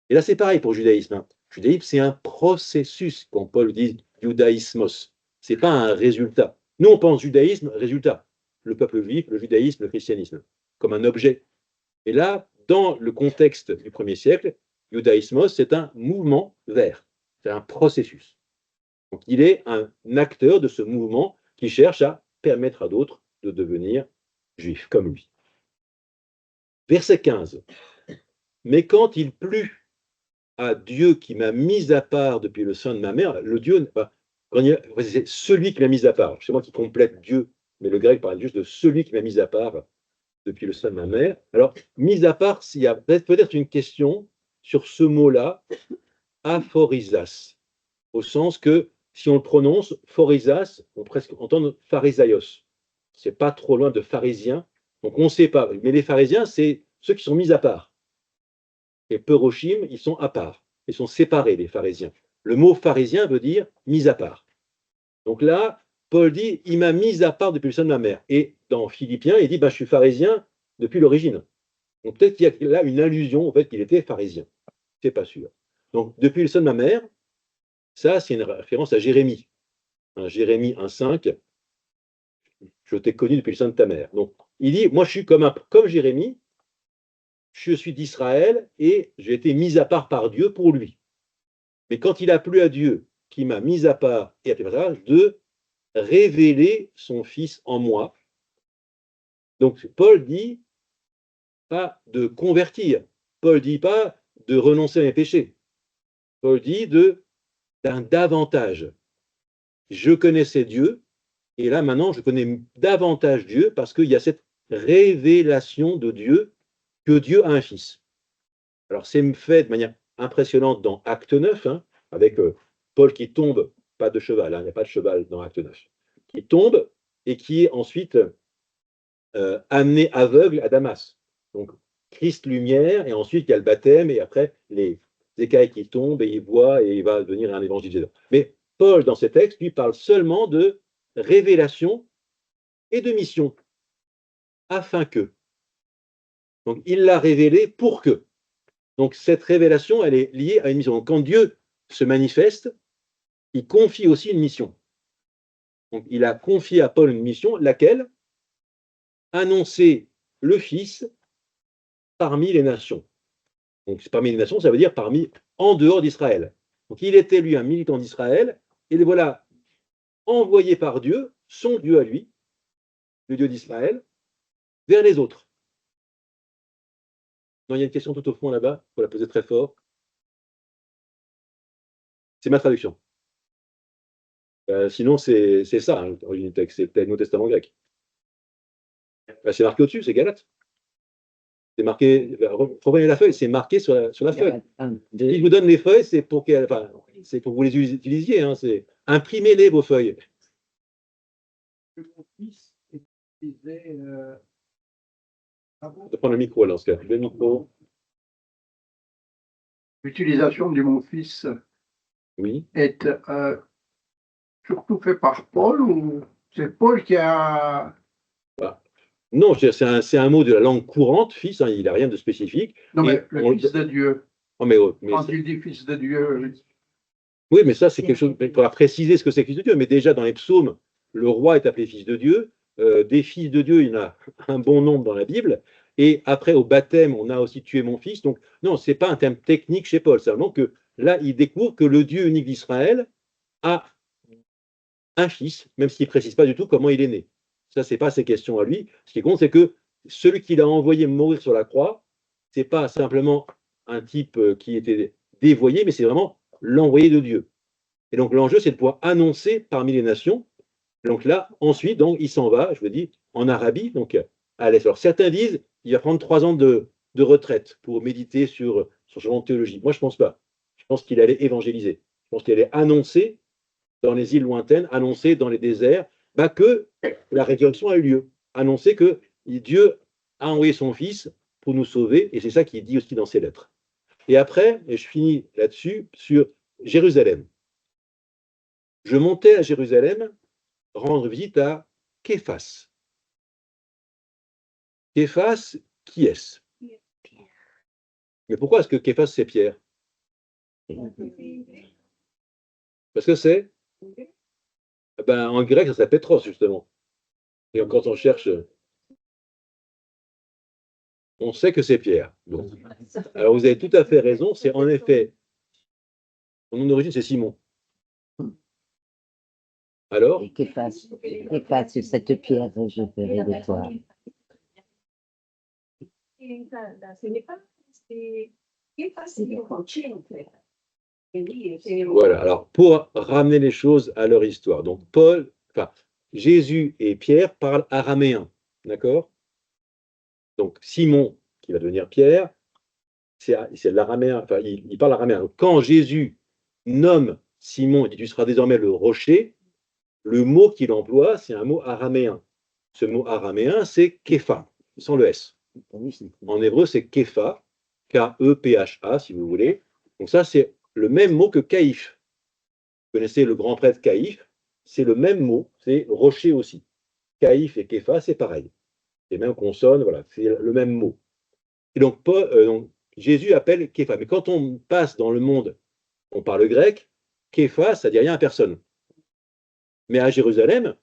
Et là, c'est pareil pour le judaïsme. Hein. Le judaïsme, c'est un processus, quand Paul dit judaïsmos. Ce n'est pas un résultat. Nous, on pense judaïsme, résultat. Le peuple juif, le judaïsme, le christianisme, comme un objet. Et là, dans le contexte du 1er siècle, judaïsmos, c'est un mouvement vers, c'est un processus. Donc, il est un acteur de ce mouvement qui cherche à permettre à d'autres de devenir juifs comme lui. Verset 15. Mais quand il plut à Dieu qui m'a mis à part depuis le sein de ma mère, le Dieu, c'est celui qui m'a mis à part. C'est moi qui complète Dieu, mais le grec parle juste de celui qui m'a mis à part depuis le sein de ma mère. Alors, mis à part, il y a peut-être une question sur ce mot-là, aphorisas, au sens que si on le prononce, phorisas, on peut presque entendre pharisaios. C'est pas trop loin de pharisien, donc on ne sait pas. Mais les pharisiens, c'est ceux qui sont mis à part. Et Perochim, ils sont à part. Ils sont séparés, les pharisiens. Le mot pharisien veut dire mis à part. Donc là, Paul dit, il m'a mis à part depuis le sein de ma mère. Et dans Philippiens, il dit, je suis pharisien depuis l'origine. Donc peut-être qu'il y a là une allusion au fait qu'il était pharisien. C'est pas sûr. Donc depuis le sein de ma mère, ça c'est une référence à Jérémie. Jérémie 1,5, je t'ai connu depuis le sein de ta mère. Donc il dit, moi je suis comme Jérémie, je suis d'Israël et j'ai été mis à part par Dieu pour lui. Mais quand il a plu à Dieu, qui m'a mis à part et à de révéler son Fils en moi. Donc Paul dit pas de convertir, Paul dit pas de renoncer à mes péchés, Paul dit d'un davantage. Je connaissais Dieu, et là maintenant je connais davantage Dieu parce qu'il y a cette révélation de Dieu, que Dieu a un Fils. Alors c'est fait de manière impressionnante dans Acte 9, avec Paul qui tombe, pas de cheval, il n'y a pas de cheval dans Acte 9, qui tombe et qui est ensuite amené aveugle à Damas. Donc Christ lumière, et ensuite il y a le baptême, et après les écailles qui tombent, et il voit, et il va devenir un évangéliseur. Mais Paul, dans ces textes, lui parle seulement de révélation et de mission, afin que. Donc il l'a révélé pour que. Donc cette révélation, elle est liée à une mission. Donc quand Dieu se manifeste, il confie aussi une mission. Donc il a confié à Paul une mission, laquelle? Annoncer le Fils parmi les nations. Donc parmi les nations, ça veut dire en dehors d'Israël. Donc il était lui un militant d'Israël, et le voilà envoyé par Dieu, son Dieu à lui, le Dieu d'Israël, vers les autres. Non, il y a une question tout au fond là-bas, il faut la poser très fort. C'est ma traduction. Sinon, c'est ça, l'origine du texte, c'est le Nouveau Testament grec. C'est marqué au-dessus, c'est Galate. C'est marqué, reprenez la feuille, c'est marqué sur la feuille. Si je vous donne les feuilles, c'est pour que vous les utilisiez, c'est imprimez-les vos feuilles. Mon fils disait, Je vais prendre le micro là, dans ce cas. Le micro. l'utilisation du mon fils Oui. est surtout fait par Paul, ou c'est Paul qui a. Non, c'est un mot de la langue courante, fils, il n'a rien de spécifique. Non, mais le Fils de Dieu. Oh, mais quand il dit Fils de Dieu. Oui, mais ça, c'est quelque chose. Il faudra préciser ce que c'est Fils de Dieu. Mais déjà, dans les psaumes, le roi est appelé Fils de Dieu. Des fils de Dieu, il y en a un bon nombre dans la Bible. Et après, au baptême, on a aussi tué mon fils. Donc, non, ce n'est pas un terme technique chez Paul. Seulement que là, il découvre que le Dieu unique d'Israël a un fils, même s'il ne précise pas du tout comment il est né. Ça, ce n'est pas ses questions à lui. Ce qui compte, c'est que celui qu'il a envoyé mourir sur la croix, ce n'est pas simplement un type qui était dévoyé, mais c'est vraiment l'envoyé de Dieu. Et donc l'enjeu, c'est de pouvoir annoncer parmi les nations. Donc là, ensuite, donc, il s'en va, je vous dis, en Arabie, donc à l'Est. Alors certains disent il va prendre 3 ans de retraite pour méditer sur ce genre de théologie. Moi, je ne pense pas. Je pense qu'il allait évangéliser. Je pense qu'il allait annoncer dans les îles lointaines, annoncer dans les déserts, que la résurrection a eu lieu. Annoncer que Dieu a envoyé son Fils pour nous sauver, et c'est ça qu'il dit aussi dans ses lettres. Et après, et je finis là-dessus, sur Jérusalem. Je montais à Jérusalem rendre visite à Képhas. Képhas, qui est-ce? Mais pourquoi est-ce que Képhas, c'est Pierre? Parce que c'est en grec, ça s'appelle Pétros, justement. Et quand on cherche on sait que c'est Pierre. Donc, alors vous avez tout à fait raison, c'est en effet, son nom d'origine c'est Simon. Alors, Et qu'efface sur cette pierre, je ferai de toi. voilà, alors pour ramener les choses à leur histoire, donc Jésus et Pierre parlent araméen, d'accord? Donc Simon, qui va devenir Pierre, c'est l'araméen, enfin il parle araméen. Donc, quand Jésus nomme Simon et dit tu seras désormais le rocher, le mot qu'il emploie, c'est un mot araméen. Ce mot araméen, c'est Képha, sans le S. En hébreu, c'est Képha, K-E-P-H-A, si vous voulez. Donc ça, c'est le même mot que Caïphe. Vous connaissez le grand prêtre Caïphe, c'est le même mot, c'est rocher aussi. Caïphe et Képha, c'est pareil. Les mêmes consonnes, voilà, c'est le même mot. Et donc, Jésus appelle Képha. Mais quand on passe dans le monde, on parle grec, Képha, ça ne dit rien à personne. Mais à Jérusalem,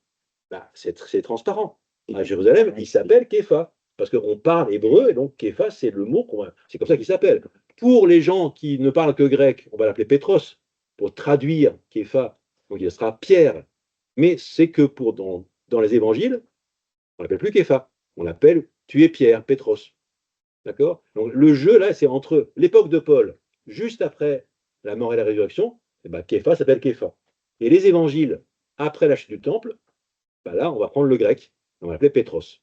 bah, c'est transparent. À Jérusalem, il s'appelle Képha, parce qu'on parle hébreu, et donc Képha, c'est le mot, c'est comme ça qu'il s'appelle. Pour les gens qui ne parlent que grec, on va l'appeler Pétros, pour traduire Képha, donc il sera Pierre. Mais c'est que dans les évangiles, on l'appelle plus Képha, on l'appelle tu es Pierre, Pétros. D'accord? Donc le jeu, là, c'est entre l'époque de Paul, juste après la mort et la résurrection, et ben, Képha s'appelle Képha. Et les évangiles, après la chute du temple, ben là, on va prendre le grec, on va l'appeler Pétros.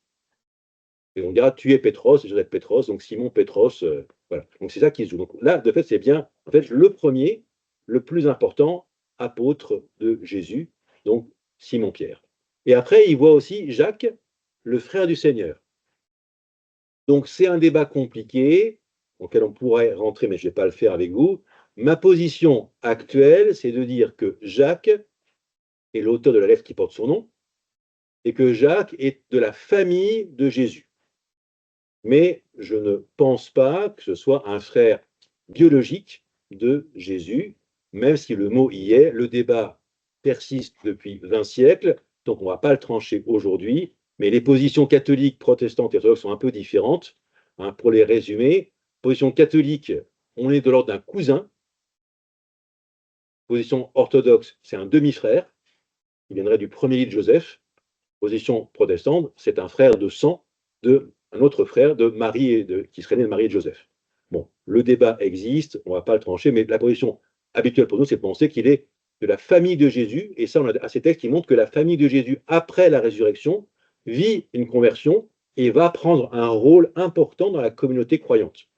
Et on dira tu es Pétros, je vais être Pétros, donc Simon Pétros, voilà. Donc c'est ça qui se joue. Donc là, de fait, c'est bien, en fait, le premier, le plus important, apôtre de Jésus, donc Simon-Pierre. Et après, il voit aussi Jacques, le frère du Seigneur. Donc c'est un débat compliqué, auquel on pourrait rentrer, mais je ne vais pas le faire avec vous. Ma position actuelle, c'est de dire que Jacques est l'auteur de la lettre qui porte son nom, et que Jacques est de la famille de Jésus. Mais je ne pense pas que ce soit un frère biologique de Jésus, même si le mot y est. Le débat persiste depuis 20 siècles, donc on ne va pas le trancher aujourd'hui, mais les positions catholiques, protestantes et orthodoxes sont un peu différentes. Hein, pour les résumer, position catholique, on est de l'ordre d'un cousin. Position orthodoxe, c'est un demi-frère, qui viendrait du premier lit de Joseph. Position protestante, c'est un frère de sang un autre frère de Marie qui serait né de Marie et de Joseph. Bon, le débat existe, on ne va pas le trancher, mais la position habituelle pour nous, c'est de penser qu'il est de la famille de Jésus, et ça, on a assez de textes qui montrent que la famille de Jésus, après la résurrection, vit une conversion et va prendre un rôle important dans la communauté croyante.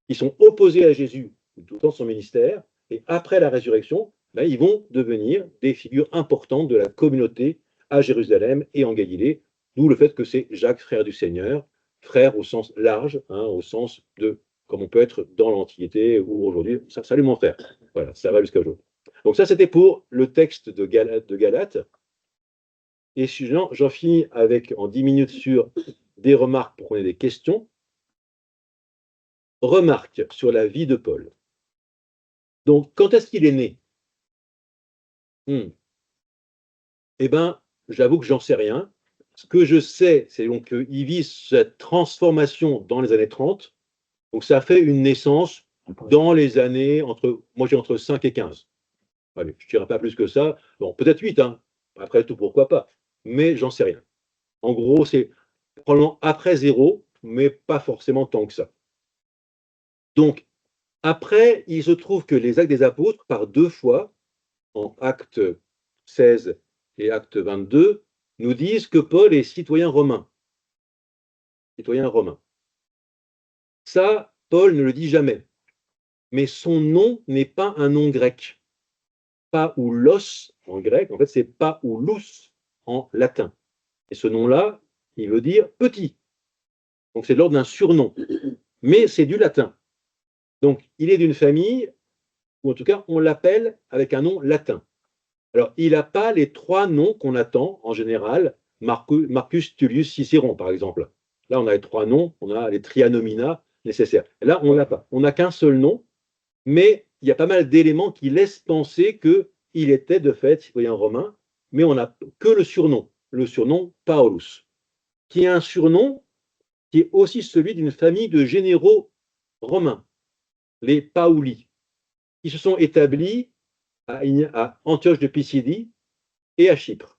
Ils sont opposés à Jésus tout dans son ministère, et après la résurrection, ben, ils vont devenir des figures importantes de la communauté à Jérusalem et en Galilée, d'où le fait que c'est Jacques, frère du Seigneur, frère au sens large, hein, au sens de comme on peut être dans l'Antiquité ou aujourd'hui. Salut mon frère. Voilà, ça va jusqu'à aujourd'hui. Donc ça, c'était pour le texte de Galates. Et j'en finis avec en 10 minutes sur des remarques pour qu'on ait des questions. Remarque sur la vie de Paul. Donc, quand est-ce qu'il est né? Eh bien, j'avoue que j'en sais rien. Ce que je sais, c'est donc qu'il vit cette transformation dans les années 30. Donc, ça fait une naissance dans les années moi j'ai entre 5 et 15. Allez, je ne dirais pas plus que ça. Bon, peut-être 8, hein. Après tout, pourquoi pas. Mais j'en sais rien. En gros, c'est probablement après 0, mais pas forcément tant que ça. Donc, après, il se trouve que les Actes des Apôtres, par 2 fois, en Acte 16 et Acte 22, nous disent que Paul est citoyen romain. Citoyen romain. Ça, Paul ne le dit jamais. Mais son nom n'est pas un nom grec. Paoulos en grec, en fait, c'est Paulus en latin. Et ce nom-là, il veut dire petit. Donc c'est de l'ordre d'un surnom. Mais c'est du latin. Donc il est d'une famille, ou en tout cas, on l'appelle avec un nom latin. Alors, il n'a pas les 3 noms qu'on attend en général, Marcus Tullius Cicéron, par exemple. Là, on a les 3 noms, on a les trianomina nécessaires. Et là, on ne l'a pas. On n'a qu'un seul nom, mais il y a pas mal d'éléments qui laissent penser qu'il était de fait citoyen romain, mais on n'a que le surnom Paulus, qui est un surnom qui est aussi celui d'une famille de généraux romains, les Pauli, qui se sont établis à Antioche de Pisidie et à Chypre.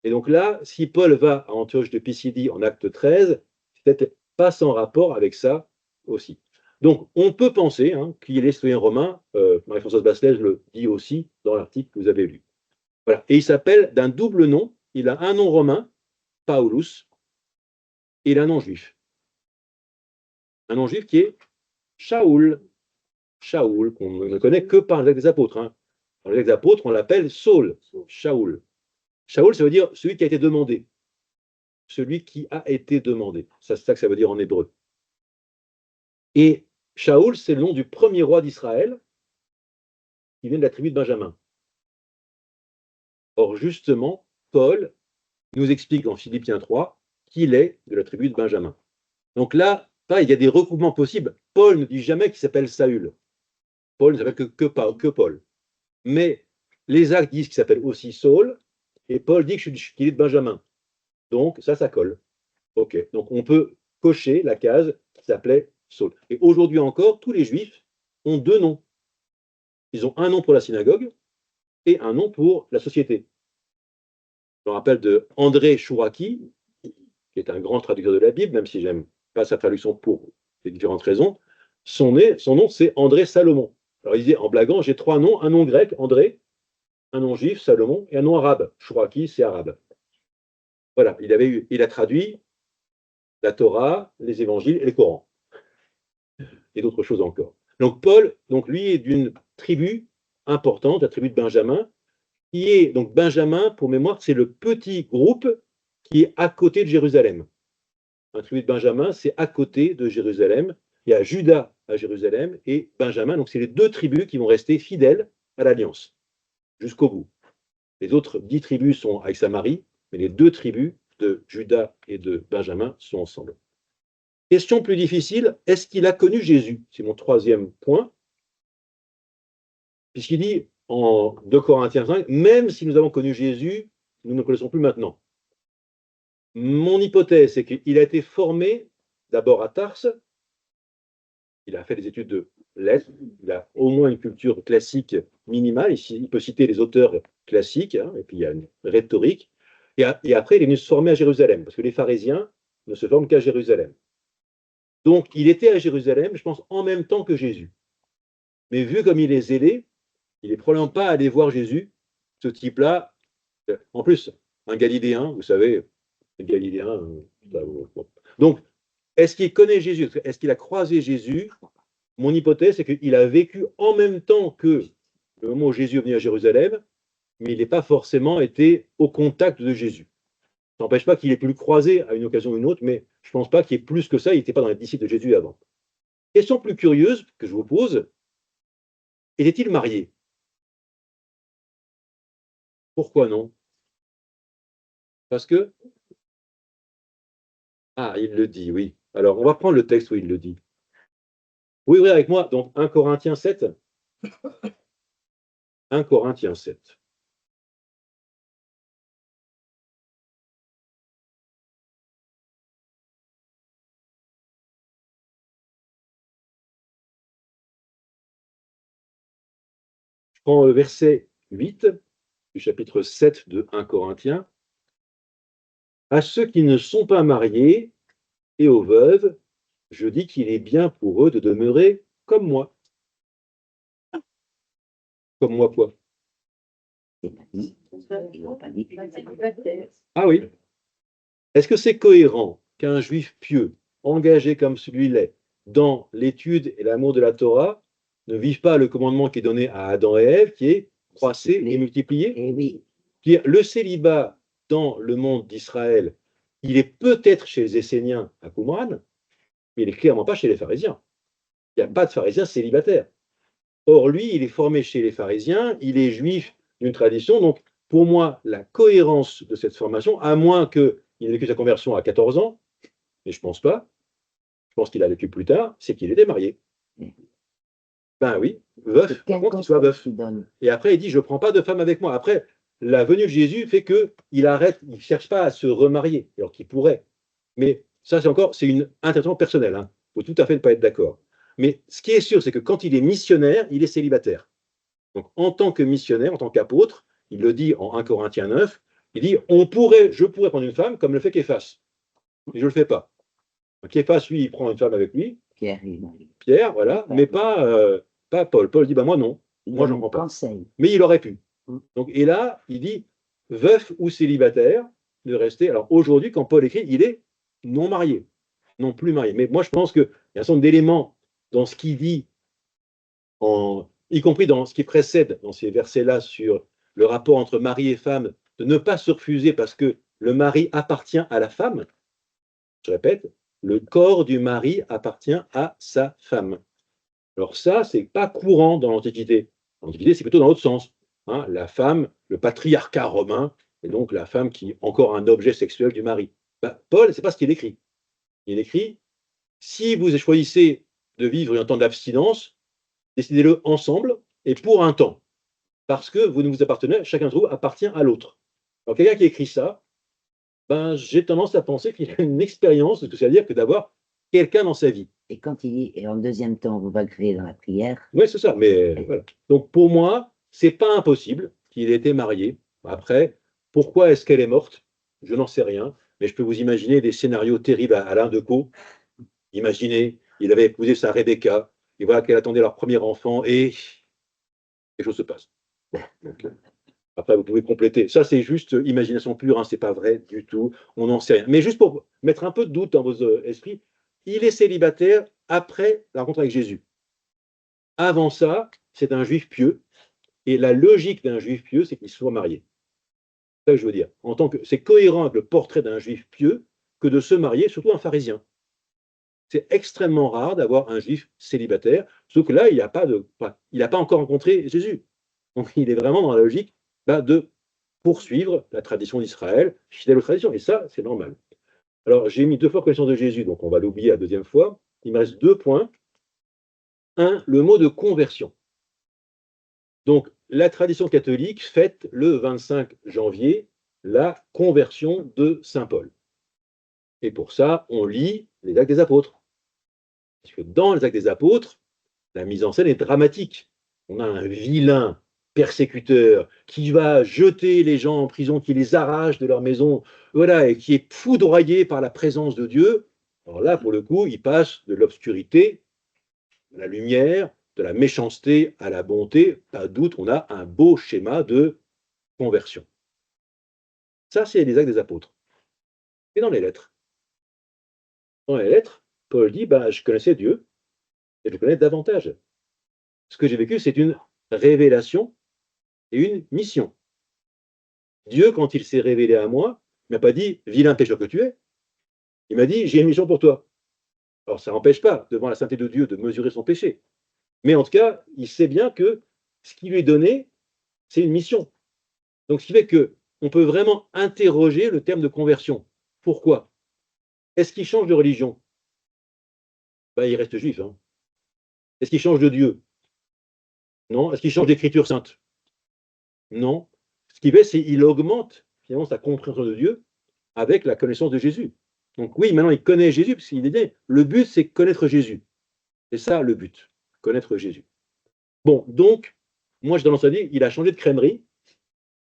Et donc là, si Paul va à Antioche de Pisidie en acte 13, c'est peut-être pas sans rapport avec ça aussi. Donc, on peut penser qu'il est citoyen romain. Marie-Françoise Basselet le dit aussi dans l'article que vous avez lu. Voilà. Et il s'appelle d'un double nom. Il a un nom romain, Paulus, et il a un nom juif. Un nom juif qui est Shaoul. Shaoul, qu'on ne connaît que par les apôtres. Dans les apôtres, on l'appelle Saul, Shaoul. Shaoul, ça veut dire celui qui a été demandé. Celui qui a été demandé. C'est ça que ça veut dire en hébreu. Et Shaoul, c'est le nom du premier roi d'Israël qui vient de la tribu de Benjamin. Or, justement, Paul nous explique dans Philippiens 3 qu'il est de la tribu de Benjamin. Donc là, il y a des recoupements possibles. Paul ne dit jamais qu'il s'appelle Saül. Paul ne s'appelle que Paul. Mais les actes disent qu'il s'appelle aussi Saul, et Paul dit qu'il est de Benjamin. Donc, ça colle. OK. Donc, on peut cocher la case qui s'appelait Saul. Et aujourd'hui encore, tous les Juifs ont deux noms. Ils ont un nom pour la synagogue et un nom pour la société. Je me rappelle de André Chouraki, qui est un grand traducteur de la Bible, même si j'aime pas sa traduction pour des différentes raisons. Son nom, c'est André Salomon. Alors, il disait en blaguant, j'ai trois noms, un nom grec, André, un nom juif, Salomon, et un nom arabe. Chouraki, c'est arabe. Voilà, il a traduit la Torah, les évangiles et les Corans. Et d'autres choses encore. Donc Paul, lui, est d'une tribu importante, la tribu de Benjamin, qui est, donc Benjamin, pour mémoire, c'est le petit groupe qui est à côté de Jérusalem. La tribu de Benjamin, c'est à côté de Jérusalem. Il y a Juda à Jérusalem et Benjamin, donc c'est les deux tribus qui vont rester fidèles à l'alliance, jusqu'au bout. Les autres 10 tribus sont avec Samarie, mais les deux tribus de Juda et de Benjamin sont ensemble. Question plus difficile, est-ce qu'il a connu Jésus? C'est mon troisième point. Puisqu'il dit en 2 Corinthiens 5, même si nous avons connu Jésus, nous ne le connaissons plus maintenant. Mon hypothèse, c'est qu'il a été formé d'abord à Tarse, il a fait des études de lettres, il a au moins une culture classique minimale, il peut citer les auteurs classiques, et puis il y a une rhétorique, et après il est venu se former à Jérusalem, parce que les pharisiens ne se forment qu'à Jérusalem. Donc il était à Jérusalem, je pense, en même temps que Jésus. Mais vu comme il est zélé, il n'est probablement pas allé voir Jésus, ce type-là. En plus, un Galiléen, vous savez, un Galiléen. Donc, est-ce qu'il connaît Jésus? Est-ce qu'il a croisé Jésus? Mon hypothèse, c'est qu'il a vécu en même temps que le moment où Jésus est venu à Jérusalem, mais il n'est pas forcément été au contact de Jésus. Ça n'empêche pas qu'il ait pu le croiser à une occasion ou une autre, mais je ne pense pas qu'il y ait plus que ça, il n'était pas dans les disciples de Jésus avant. Question plus curieuse que je vous pose, était-il marié? Pourquoi non? Parce que... Ah, il le dit, oui. Alors, on va prendre le texte où il le dit. Oui, oui, avec moi. Donc, 1 Corinthiens 7. 1 Corinthiens 7. Je prends le verset 8 du chapitre 7 de 1 Corinthiens. À ceux qui ne sont pas mariés et aux veuves, je dis qu'il est bien pour eux de demeurer comme moi. Comme moi quoi? Ah oui. Est-ce que c'est cohérent qu'un juif pieux, engagé comme celui-là, dans l'étude et l'amour de la Torah, ne vive pas le commandement qui est donné à Adam et Ève, qui est croissez et multipliez? Eh oui. Le célibat dans le monde d'Israël, il est peut-être chez les Esséniens à Qumran, mais il n'est clairement pas chez les pharisiens. Il n'y a pas de pharisiens célibataires. Or, lui, il est formé chez les pharisiens, il est juif d'une tradition, donc pour moi, la cohérence de cette formation, à moins qu'il ait vécu sa conversion à 14 ans, mais je ne pense pas, je pense qu'il a vécu plus tard, c'est qu'il était marié. Ben oui, veuf, par contre, qu'il soit veuf. Et après, il dit, je ne prends pas de femme avec moi. Après, la venue de Jésus fait qu'il arrête, il ne cherche pas à se remarier, alors qu'il pourrait. Mais Ça, c'est une interprétation personnelle. Il faut tout à fait ne pas être d'accord. Mais ce qui est sûr, c'est que quand il est missionnaire, il est célibataire. Donc, en tant que missionnaire, en tant qu'apôtre, il le dit en 1 Corinthiens 9, il dit je pourrais prendre une femme comme le fait Képhas. Mais je ne le fais pas. Képhas, lui, il prend une femme avec lui, Pierre, voilà, mais pas Paul. Paul dit moi non, moi j'en prends pas. Mais il aurait pu. Donc, et là, il dit veuf ou célibataire de rester. Alors aujourd'hui, quand Paul écrit, il est non marié, non plus marié. Mais moi, je pense qu'il y a un certain nombre d'éléments dans ce qu'il dit, y compris dans ce qui précède, dans ces versets-là, sur le rapport entre mari et femme, de ne pas se refuser parce que le mari appartient à la femme. Je répète, le corps du mari appartient à sa femme. Alors ça, c'est pas courant dans l'Antiquité. L'Antiquité, c'est plutôt dans l'autre sens. La femme, le patriarcat romain, et donc la femme qui est encore un objet sexuel du mari. Paul, c'est pas ce qu'il écrit. Il écrit, si vous choisissez de vivre un temps d'abstinence, décidez-le ensemble et pour un temps. Parce que vous ne vous appartenez, chacun d'entre vous appartient à l'autre. Alors quelqu'un qui écrit ça, j'ai tendance à penser qu'il a une expérience de ce que ça veut dire que d'avoir quelqu'un dans sa vie. Et quand il dit, et en deuxième temps, vous vagréez dans la prière. Oui, c'est ça. Mais voilà. Donc pour moi, c'est pas impossible qu'il ait été marié. Après, pourquoi est-ce qu'elle est morte? Je n'en sais rien. Mais je peux vous imaginer des scénarios terribles à Alain Decaux. Imaginez, il avait épousé sa Rebecca, et voilà qu'elle attendait leur premier enfant, et quelque chose se passe. Donc, après, vous pouvez compléter. Ça, c'est juste imagination pure, c'est pas vrai du tout. On n'en sait rien. Mais juste pour mettre un peu de doute dans vos esprits, il est célibataire après la rencontre avec Jésus. Avant ça, c'est un juif pieux, et la logique d'un juif pieux, c'est qu'il soit marié. C'est ça que je veux dire. C'est cohérent avec le portrait d'un juif pieux que de se marier, surtout un pharisien. C'est extrêmement rare d'avoir un juif célibataire, sauf que là, il n'a pas encore rencontré Jésus. Donc, il est vraiment dans la logique de poursuivre la tradition d'Israël, fidèle aux traditions. Et ça, c'est normal. Alors, j'ai mis 2 fois connaissance de Jésus, donc on va l'oublier la deuxième fois. Il me reste 2 points. Un, le mot de conversion. Donc, la tradition catholique fête le 25 janvier la conversion de Saint Paul. Et pour ça, on lit les Actes des Apôtres. Parce que dans les Actes des Apôtres, la mise en scène est dramatique. On a un vilain persécuteur qui va jeter les gens en prison, qui les arrache de leur maison, voilà, et qui est foudroyé par la présence de Dieu. Alors là, pour le coup, il passe de l'obscurité à la lumière, de la méchanceté à la bonté. Pas de doute, on a un beau schéma de conversion. Ça, c'est les Actes des Apôtres. Et dans les lettres? Dans les lettres, Paul dit, je connaissais Dieu, et je le connais davantage. Ce que j'ai vécu, c'est une révélation et une mission. Dieu, quand il s'est révélé à moi, il ne m'a pas dit, vilain pécheur que tu es. Il m'a dit, j'ai une mission pour toi. Alors, ça n'empêche pas, devant la sainteté de Dieu, de mesurer son péché. Mais en tout cas, il sait bien que ce qui lui est donné, c'est une mission. Donc, ce qui fait qu'on peut vraiment interroger le terme de conversion. Pourquoi? Est-ce qu'il change de religion? Il reste juif. Est-ce qu'il change de Dieu? Non. Est-ce qu'il change d'écriture sainte? Non. Ce qu'il fait, c'est qu'il augmente finalement sa compréhension de Dieu avec la connaissance de Jésus. Donc oui, maintenant il connaît Jésus, parce qu'il est dit, le but c'est connaître Jésus. C'est ça le but, connaître Jésus. Bon, donc, moi j'ai tendance à dire, il a changé de crèmerie,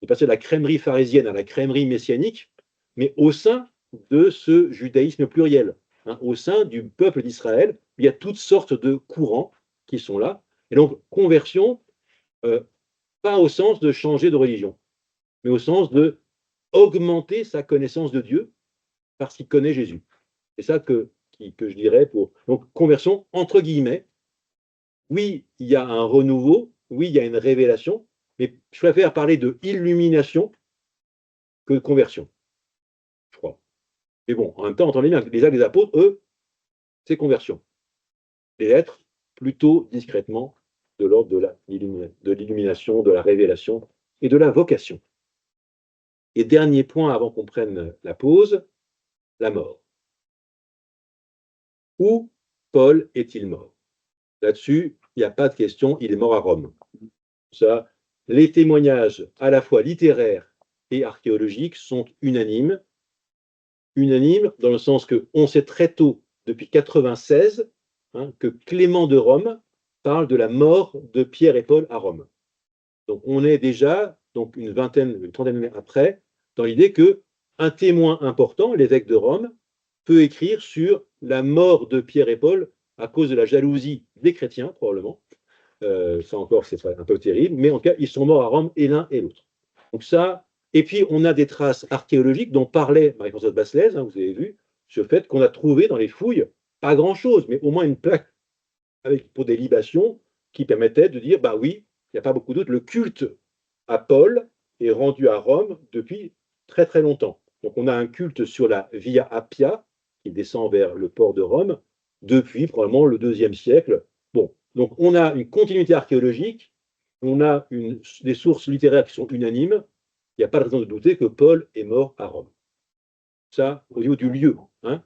il est passé de la crèmerie pharisienne à la crèmerie messianique, mais au sein de ce judaïsme pluriel, au sein du peuple d'Israël, il y a toutes sortes de courants qui sont là. Et donc, conversion, pas au sens de changer de religion, mais au sens de augmenter sa connaissance de Dieu parce qu'il connaît Jésus. C'est ça que je dirais pour. Donc, conversion, entre guillemets. Oui, il y a un renouveau, oui, il y a une révélation, mais je préfère parler de illumination que de conversion, je crois. Mais bon, en même temps, entendez bien, les Actes des Apôtres, eux, c'est conversion. Les lettres, plutôt discrètement, de l'ordre de l'illumination, de la révélation et de la vocation. Et dernier point avant qu'on prenne la pause, la mort. Où Paul est-il mort? Là-dessus, il n'y a pas de question, il est mort à Rome. Ça, les témoignages à la fois littéraires et archéologiques sont unanimes. unanime dans le sens qu'on sait très tôt, depuis 96, que Clément de Rome parle de la mort de Pierre et Paul à Rome. Donc on est déjà donc une trentaine d'années après, dans l'idée qu'un témoin important, l'évêque de Rome, peut écrire sur la mort de Pierre et Paul à cause de la jalousie des chrétiens, probablement. Ça encore, c'est un peu terrible, mais en tout cas, ils sont morts à Rome, et l'un et l'autre. Donc ça, et puis on a des traces archéologiques dont parlait Marie-Françoise Basselès, vous avez vu, sur le fait qu'on a trouvé dans les fouilles, pas grand-chose, mais au moins une plaque pour des libations qui permettait de dire, bah oui, il n'y a pas beaucoup d'autres, le culte à Paul est rendu à Rome depuis très très longtemps. Donc on a un culte sur la Via Appia, qui descend vers le port de Rome, depuis probablement le IIe siècle. Bon, donc on a une continuité archéologique, on a des sources littéraires qui sont unanimes, il n'y a pas de raison de douter que Paul est mort à Rome. Ça, au niveau du lieu. On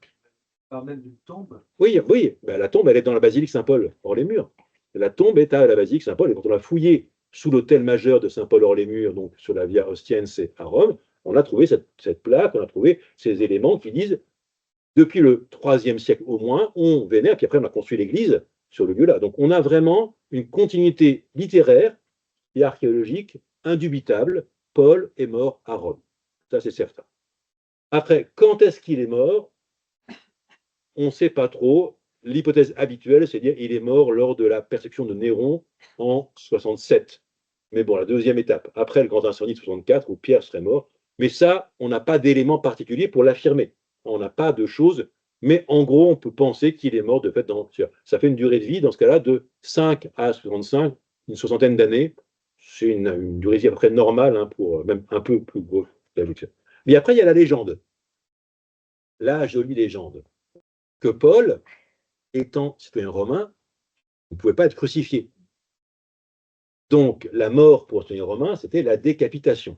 parle même d'une tombe. Oui, oui, ben, la tombe, elle est dans la basilique Saint-Paul, hors les murs. La tombe est à la basilique Saint-Paul, et quand on l'a fouillée sous l'autel majeur de Saint-Paul hors les murs, donc sur la Via Ostiense à Rome, on a trouvé cette plaque, on a trouvé ces éléments qui disent, depuis le IIIe siècle au moins, on vénère, puis après on a construit l'église sur le lieu-là. Donc on a vraiment une continuité littéraire et archéologique indubitable. Paul est mort à Rome. Ça, c'est certain. Après, quand est-ce qu'il est mort? On ne sait pas trop. L'hypothèse habituelle, c'est de dire qu'il est mort lors de la persécution de Néron en 67. Mais bon, la deuxième étape, après le grand incendie de 64, où Pierre serait mort. Mais ça, on n'a pas d'éléments particuliers pour l'affirmer. On n'a pas de choses. Mais en gros, on peut penser qu'il est mort de fait. Ça fait une durée de vie, dans ce cas-là, de 5 à 65, une soixantaine d'années. C'est une durée de vie à peu près normale, pour même un peu plus gros. Mais après, il y a la légende. La jolie légende. Que Paul, étant citoyen romain, ne pouvait pas être crucifié. Donc, la mort pour un citoyen romain, c'était la décapitation.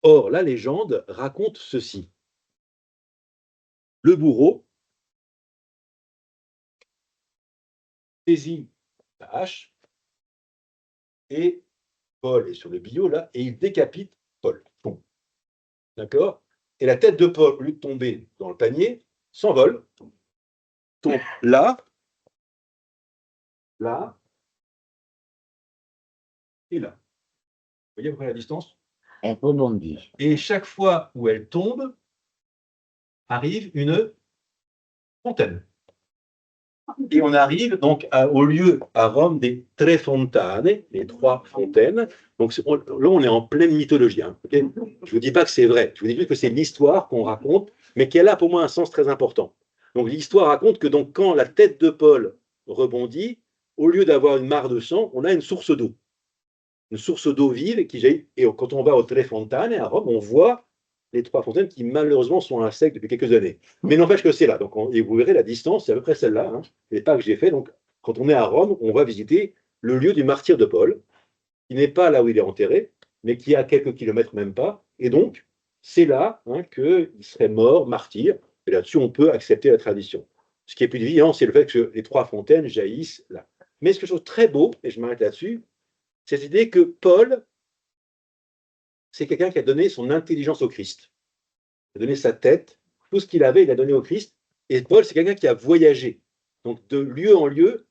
Or, la légende raconte ceci. Le bourreau saisit la hache et Paul est sur le billot là et il décapite Paul. Bon. D'accord? Et la tête de Paul, au lieu de tomber dans le panier, s'envole, tombe là, là et là. Vous voyez à peu près la distance? Elle rebondit. Et chaque fois où elle tombe, arrive une fontaine. Et on arrive donc au lieu à Rome des Tre Fontane, les trois fontaines. Donc là, on est en pleine mythologie. Okay, je ne vous dis pas que c'est vrai, je vous dis juste que c'est l'histoire qu'on raconte, mais qui a pour moi un sens très important. Donc l'histoire raconte que donc, quand la tête de Paul rebondit, au lieu d'avoir une mare de sang, on a une source d'eau. Une source d'eau vive qui jaillit. Et quand on va au Tre Fontane à Rome, on voit les trois fontaines qui malheureusement sont à sec depuis quelques années. Mais n'empêche que c'est là. Donc et vous verrez la distance, c'est à peu près celle-là. Les pas que j'ai fait. Donc quand on est à Rome, on va visiter le lieu du martyre de Paul, qui n'est pas là où il est enterré, mais qui est à quelques kilomètres même pas. Et donc c'est là qu'il serait mort, martyr. Et là-dessus, on peut accepter la tradition. Ce qui est plus évident, c'est le fait que les trois fontaines jaillissent là. Mais ce que je trouve très beau, et je m'arrête là-dessus, c'est cette idée que Paul, c'est quelqu'un qui a donné son intelligence au Christ. Il a donné sa tête, tout ce qu'il avait, il a donné au Christ. Et Paul, c'est quelqu'un qui a voyagé. Donc, de lieu en lieu,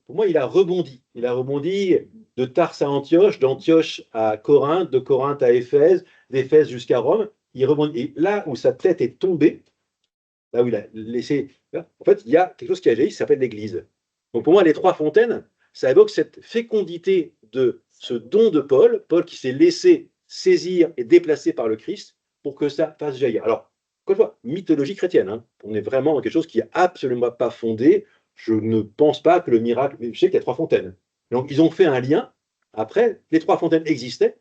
pour moi, il a rebondi. Il a rebondi de Tars à Antioche, d'Antioche à Corinthe, de Corinthe à Éphèse, d'Éphèse jusqu'à Rome. Il rebondit. Et là où sa tête est tombée, là où il a laissé. En fait, il y a quelque chose qui a jailli, ça s'appelle l'Église. Donc, pour moi, les trois fontaines, ça évoque cette fécondité de ce don de Paul, Paul qui s'est laissé saisir et déplacer par le Christ pour que ça fasse jaillir. Alors, encore une fois, mythologie chrétienne, on est vraiment dans quelque chose qui n'est absolument pas fondé. Je ne pense pas que le miracle. Je sais qu'il y a trois fontaines. Donc, ils ont fait un lien. Après, les trois fontaines existaient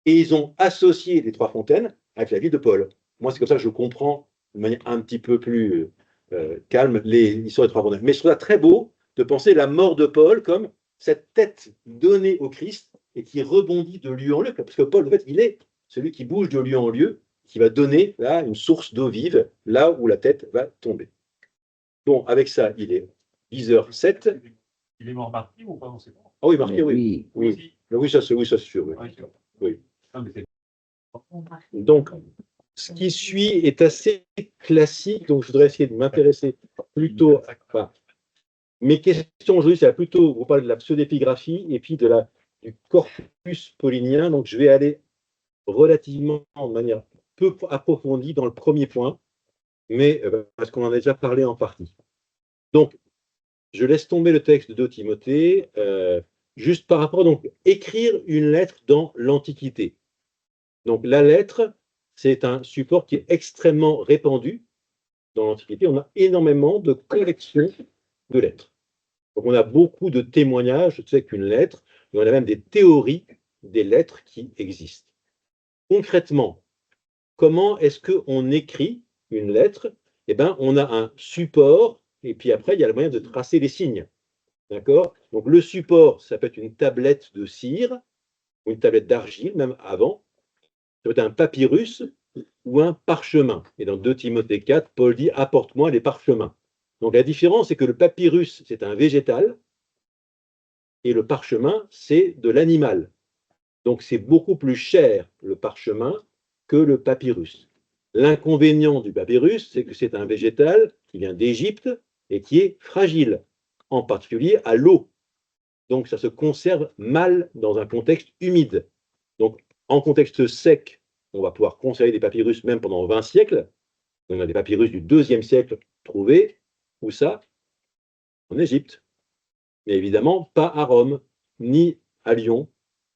et ils ont associé les trois fontaines avec la vie de Paul. Moi, c'est comme ça que je comprends de manière un petit peu plus calme l'histoire des trois fontaines. Mais je trouve ça très beau de penser la mort de Paul comme cette tête donnée au Christ et qui rebondit de lieu en lieu. Parce que Paul, en fait, il est celui qui bouge de lieu en lieu, qui va donner là une source d'eau vive, là où la tête va tomber. Bon, avec ça, il est 10h07. Il est mort martyr ou pas? On sait pas. Ah oui, marqué, Oui. Oui, ça c'est sûr. Oui. Ouais, Oui. ah, mais c'est- Donc, ce qui suit est assez classique, donc je voudrais essayer de m'intéresser plutôt. Enfin, mes questions aujourd'hui, c'est plutôt, vous parlez de la pseudépigraphie et puis du corpus paulinien, donc je vais aller relativement de manière peu approfondie dans le premier point, mais parce qu'on en a déjà parlé en partie. Donc, je laisse tomber le texte de 2 Timothée, juste par rapport, donc, écrire une lettre dans l'Antiquité. Donc, la lettre, c'est un support qui est extrêmement répandu dans l'Antiquité. On a énormément de collections de lettres. Donc, on a beaucoup de témoignages, tu sais qu'une lettre, et on a même des théories des lettres qui existent. Concrètement, comment est-ce qu'on écrit une lettre? Eh bien, on a un support, et puis après, il y a le moyen de tracer les signes. D'accord? Donc, le support, ça peut être une tablette de cire, ou une tablette d'argile, même avant. Ça peut être un papyrus ou un parchemin. Et dans 2 Timothée 4, Paul dit « Apporte-moi les parchemins ». Donc, la différence, c'est que le papyrus, c'est un végétal, et le parchemin, c'est de l'animal. Donc, c'est beaucoup plus cher, le parchemin, que le papyrus. L'inconvénient du papyrus, c'est que c'est un végétal qui vient d'Égypte et qui est fragile, en particulier à l'eau. Donc, ça se conserve mal dans un contexte humide. Donc, en contexte sec, on va pouvoir conserver des papyrus même pendant 20 siècles. On a des papyrus du 2e siècle trouvés. Où ça? En Égypte. Mais évidemment, pas à Rome, ni à Lyon,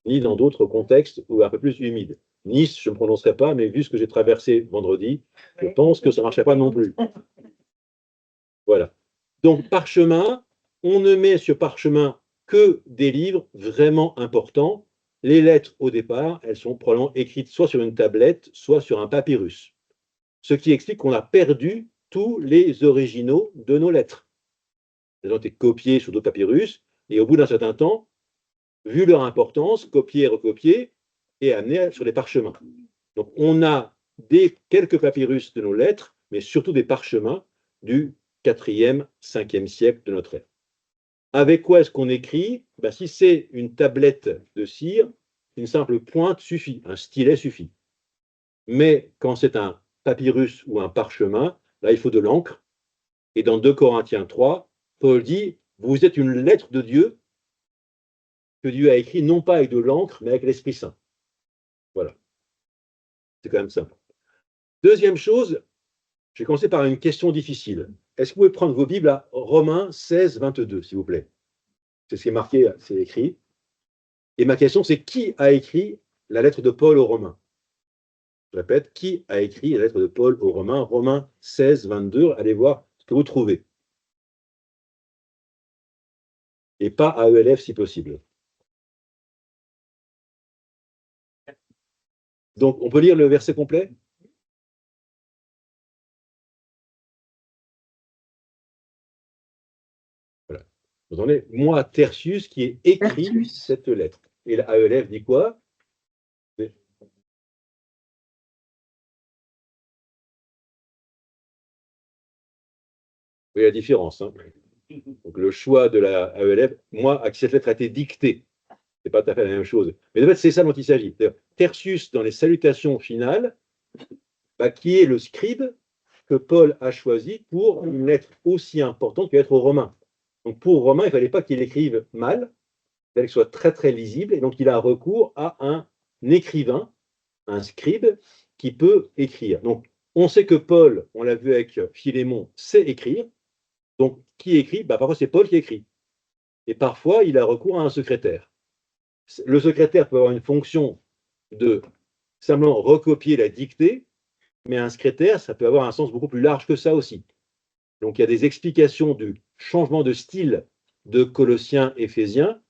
ni dans d'autres contextes où un peu plus humides. Nice, je ne prononcerai pas, mais vu ce que j'ai traversé vendredi, je pense que ça ne marcherait pas non plus. Voilà. Donc, parchemin, on ne met sur parchemin que des livres vraiment importants. Les lettres, au départ, elles sont probablement écrites soit sur une tablette, soit sur un papyrus. Ce qui explique qu'on a perdu tous les originaux de nos lettres. Elles ont été copiées sur d'autres papyrus, et au bout d'un certain temps, vu leur importance, copiées et recopiées, et amenées sur les parchemins. Donc, on a quelques papyrus de nos lettres, mais surtout des parchemins du 4e, 5e siècle de notre ère. Avec quoi est-ce qu'on écrit? Ben, si c'est une tablette de cire, une simple pointe suffit, un stylet suffit. Mais quand c'est un papyrus ou un parchemin, là, il faut de l'encre. Et dans 2 Corinthiens 3, Paul dit, vous êtes une lettre de Dieu que Dieu a écrit, non pas avec de l'encre, mais avec l'Esprit Saint. Voilà. C'est quand même simple. Deuxième chose, je vais commencer par une question difficile. Est-ce que vous pouvez prendre vos Bibles à Romains 16, 22, s'il vous plaît? C'est ce qui est marqué, c'est écrit. Et ma question, c'est qui a écrit la lettre de Paul aux Romains? Je répète, qui a écrit la lettre de Paul aux Romains? Romains 16, 22, allez voir ce que vous trouvez. Et pas AELF si possible. Donc, on peut lire le verset complet? Voilà. Vous entendez? Moi, Tertius, qui ai écrit cette lettre. Et la AELF dit quoi? Vous voyez la différence, hein? Donc, le choix de la AELF, moi, cette lettre a été dictée. Ce n'est pas tout à fait la même chose. Mais en fait, c'est ça dont il s'agit. Tertius, dans les salutations finales, qui est le scribe que Paul a choisi pour une lettre aussi importante que l'être aux Romains. Donc, pour Romains, il ne fallait pas qu'il écrive mal, il fallait qu'il soit très, très lisible. Et donc, il a recours à un écrivain, un scribe, qui peut écrire. Donc, on sait que Paul, on l'a vu avec Philémon, sait écrire. Donc, qui écrit? Parfois, c'est Paul qui écrit. Et parfois, il a recours à un secrétaire. Le secrétaire peut avoir une fonction de simplement recopier la dictée, mais un secrétaire, ça peut avoir un sens beaucoup plus large que ça aussi. Donc, il y a des explications du changement de style de Colossiens, Éphésiens,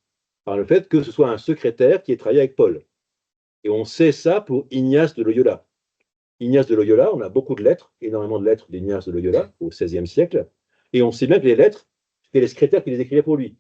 par le fait que ce soit un secrétaire qui ait travaillé avec Paul. Et on sait ça pour Ignace de Loyola. Ignace de Loyola, on a beaucoup de lettres, énormément de lettres d'Ignace de Loyola au XVIe siècle, et on sait bien que les lettres, c'était les secrétaires qui les écrivaient pour lui.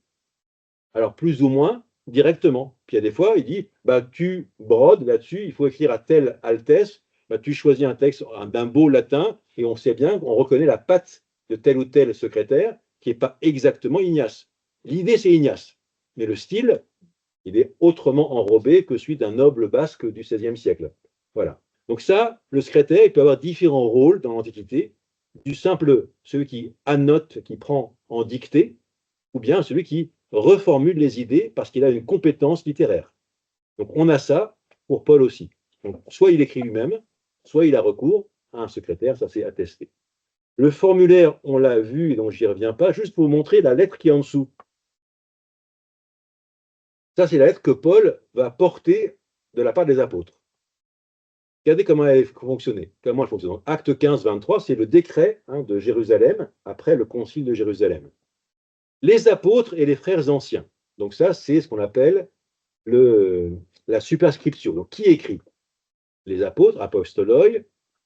Alors, plus ou moins directement. Puis il y a des fois, il dit, tu brodes là-dessus, il faut écrire à telle altesse, tu choisis un texte, d'un beau latin, et on sait bien qu'on reconnaît la patte de tel ou tel secrétaire qui n'est pas exactement Ignace. L'idée, c'est Ignace, mais le style, il est autrement enrobé que celui d'un noble basque du XVIe siècle. Voilà. Donc ça, le secrétaire, il peut avoir différents rôles dans l'Antiquité, du simple, celui qui annote, qui prend en dictée, ou bien celui qui reformule les idées parce qu'il a une compétence littéraire. Donc on a ça pour Paul aussi. Donc, soit il écrit lui-même, soit il a recours à un secrétaire, ça c'est attesté. Le formulaire, on l'a vu, et donc j'y reviens pas, juste pour vous montrer la lettre qui est en dessous. Ça, c'est la lettre que Paul va porter de la part des apôtres. Regardez comment elle fonctionnait. Comment elle fonctionne. Donc, acte 15, 23, c'est le décret de Jérusalem après le concile de Jérusalem. Les apôtres et les frères anciens. Donc ça, c'est ce qu'on appelle la superscription. Donc qui écrit? Les apôtres, apostoloi,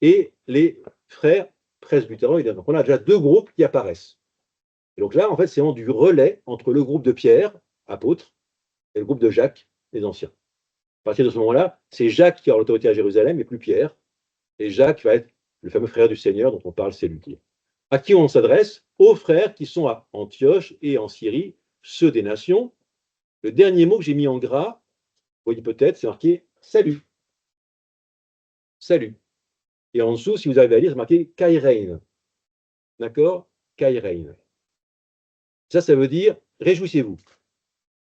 et les frères presbytéroi. Donc on a déjà deux groupes qui apparaissent. Et donc là, en fait, c'est vraiment du relais entre le groupe de Pierre, apôtre, et le groupe de Jacques, les anciens. À partir de ce moment-là, c'est Jacques qui a l'autorité à Jérusalem et plus Pierre. Et Jacques va être le fameux frère du Seigneur dont on parle, c'est lui. À qui on s'adresse? Aux frères qui sont à Antioche et en Syrie, ceux des nations. Le dernier mot que j'ai mis en gras, vous voyez peut-être, c'est marqué salut. Salut. Et en dessous, si vous arrivez à lire, c'est marqué Kairein. D'accord? Kairein. Ça veut dire réjouissez-vous,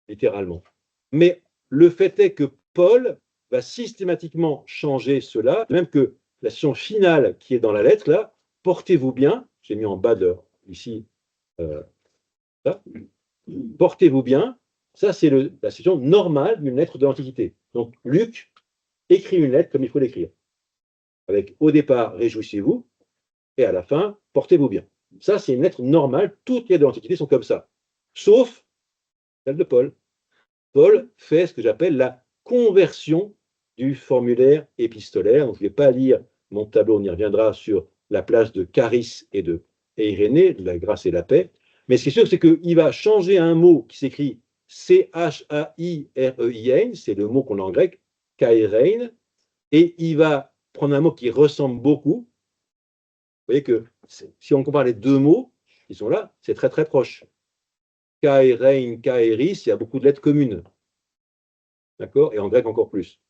littéralement. Mais le fait est que Paul va systématiquement changer cela, même que la section finale qui est dans la lettre, là, portez-vous bien, j'ai mis en bas de ici, là, portez-vous bien, ça c'est la section normale d'une lettre de l'Antiquité. Donc Luc écrit une lettre comme il faut l'écrire, avec au départ réjouissez-vous, et à la fin, portez-vous bien. Ça c'est une lettre normale, toutes les lettres de l'Antiquité sont comme ça, sauf celle de Paul. Paul fait ce que j'appelle la conversion du formulaire épistolaire. Donc, je ne vais pas lire mon tableau, on y reviendra sur la place de Charis et de Irénée, de la grâce et la paix. Mais ce qui est sûr, c'est qu'il va changer un mot qui s'écrit C-H-A-I-R-E-I-N, c'est le mot qu'on a en grec, kairein, et il va prendre un mot qui ressemble beaucoup. Vous voyez que si on compare les deux mots qui sont là, c'est très très proche. Kairein, kairis, il y a beaucoup de lettres communes. D'accord? Et en grec encore plus.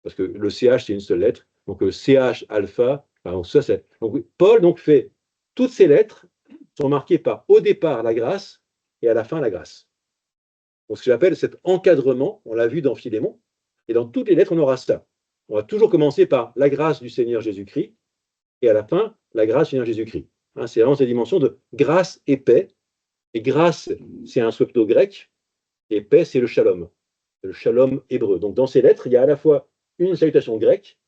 Parce que le CH, c'est une seule lettre. Donc CH, alpha, donc ça, c'est. Donc Paul donc, fait toutes ces lettres sont marquées par au départ la grâce et à la fin la grâce. Donc ce que j'appelle cet encadrement, on l'a vu dans Philémon, et dans toutes les lettres, on aura ça. On va toujours commencer par la grâce du Seigneur Jésus-Christ, et à la fin, la grâce du Seigneur Jésus-Christ. Hein, c'est vraiment cette dimension de grâce et paix. Et grâce, c'est un pseudo grec, et paix, c'est le shalom hébreu. Donc dans ces lettres, il y a à la fois une salutation grecque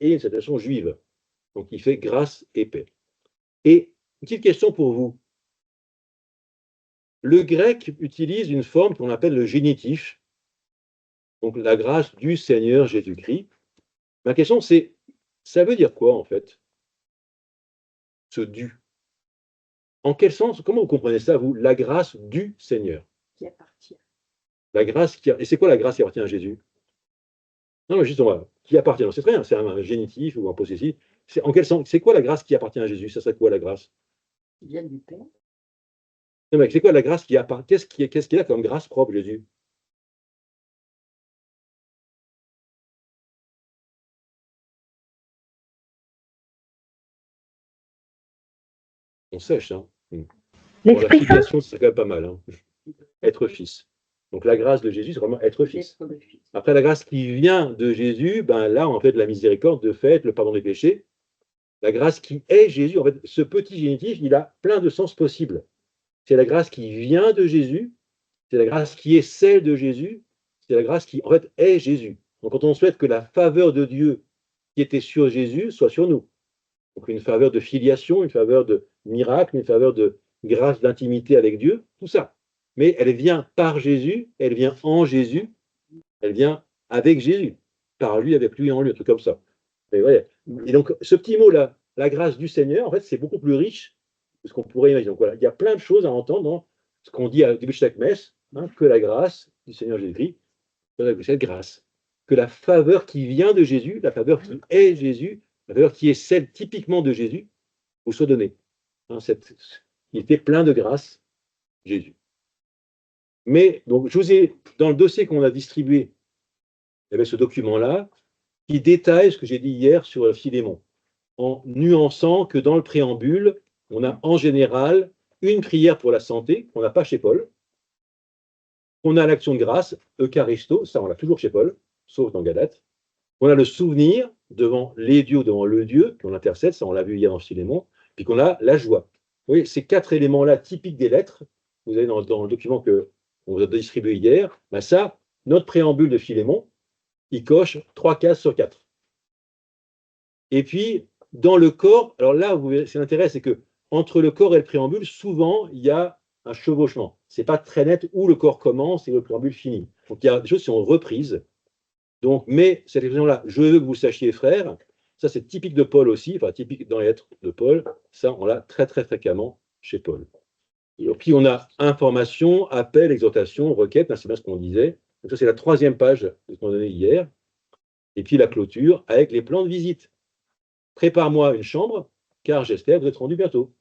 et une salutation juive. Donc il fait grâce et paix. Et une petite question pour vous. Le grec utilise une forme qu'on appelle le génitif, donc la grâce du Seigneur Jésus-Christ. Ma question c'est, ça veut dire quoi en fait, ce du? En quel sens, comment vous comprenez ça, vous, la grâce du Seigneur? Qui appartient. La grâce qui... Et c'est quoi la grâce qui appartient à Jésus? Non, mais justement, qui appartient? C'est rien, c'est un génitif ou un possessif. En quel sens? C'est quoi la grâce qui appartient à Jésus? Ça serait quoi la grâce? Qui vient du Père. Non, mais c'est quoi la grâce qui appartient? Qu'est-ce qu'il a comme grâce propre, Jésus? On sèche, hein. Bon, la L'Esprit Saint. filiation, c'est quand même pas mal, hein. Être fils. Donc la grâce de Jésus, c'est vraiment être fils. D'être le Fils. Après, la grâce qui vient de Jésus, ben là, on fait de la miséricorde, de fait, le pardon des péchés. La grâce qui est Jésus, en fait, ce petit génitif, il a plein de sens possibles. C'est la grâce qui vient de Jésus, c'est la grâce qui est celle de Jésus, c'est la grâce qui, en fait, est Jésus. Donc, quand on souhaite que la faveur de Dieu qui était sur Jésus soit sur nous, donc une faveur de filiation, une faveur de miracle, une faveur de grâce d'intimité avec Dieu, tout ça. Mais elle vient par Jésus, elle vient en Jésus, elle vient avec Jésus, par lui, avec lui, en lui, un truc comme ça. Et donc, ce petit mot-là, la grâce du Seigneur, en fait, c'est beaucoup plus riche que ce qu'on pourrait imaginer. Donc voilà, il y a plein de choses à entendre dans ce qu'on dit au début de chaque messe, que la grâce du Seigneur Jésus-Christ, cette grâce, que la faveur qui vient de Jésus, la faveur qui est Jésus, la faveur qui est celle typiquement de Jésus, vous soit donnée. Il était plein de grâce, Jésus. Mais, donc, je vous ai, dans le dossier qu'on a distribué, il y avait ce document-là, qui détaille ce que j'ai dit hier sur Philémon, en nuançant que dans le préambule, on a en général une prière pour la santé, qu'on n'a pas chez Paul. On a l'action de grâce, Eucharisto, ça on l'a toujours chez Paul, sauf dans Galates. On a le souvenir devant les dieux, devant le Dieu, qu'on intercède, ça on l'a vu hier dans Philémon, puis qu'on a la joie. Vous voyez, ces 4 éléments-là typiques des lettres, vous avez dans le document qu'on vous a distribué hier, ben ça, notre préambule de Philémon, il coche 3 cases sur 4. Et puis, dans le corps, alors là, ce qui m'intéresse, c'est que entre le corps et le préambule, souvent, il y a un chevauchement. Ce n'est pas très net où le corps commence et où le préambule finit. Donc, il y a des choses qui sont reprises. Donc, mais cette expression-là, je veux que vous sachiez, frères, ça c'est typique de Paul aussi, enfin typique dans les lettres de Paul, ça on l'a très très fréquemment chez Paul. Et puis on a information, appel, exhortation, requête, c'est bien ce qu'on disait. Donc ça c'est la 3e page de ce qu'on a donné hier. Et puis la clôture avec les plans de visite. Prépare-moi une chambre, car j'espère vous être rendu bientôt.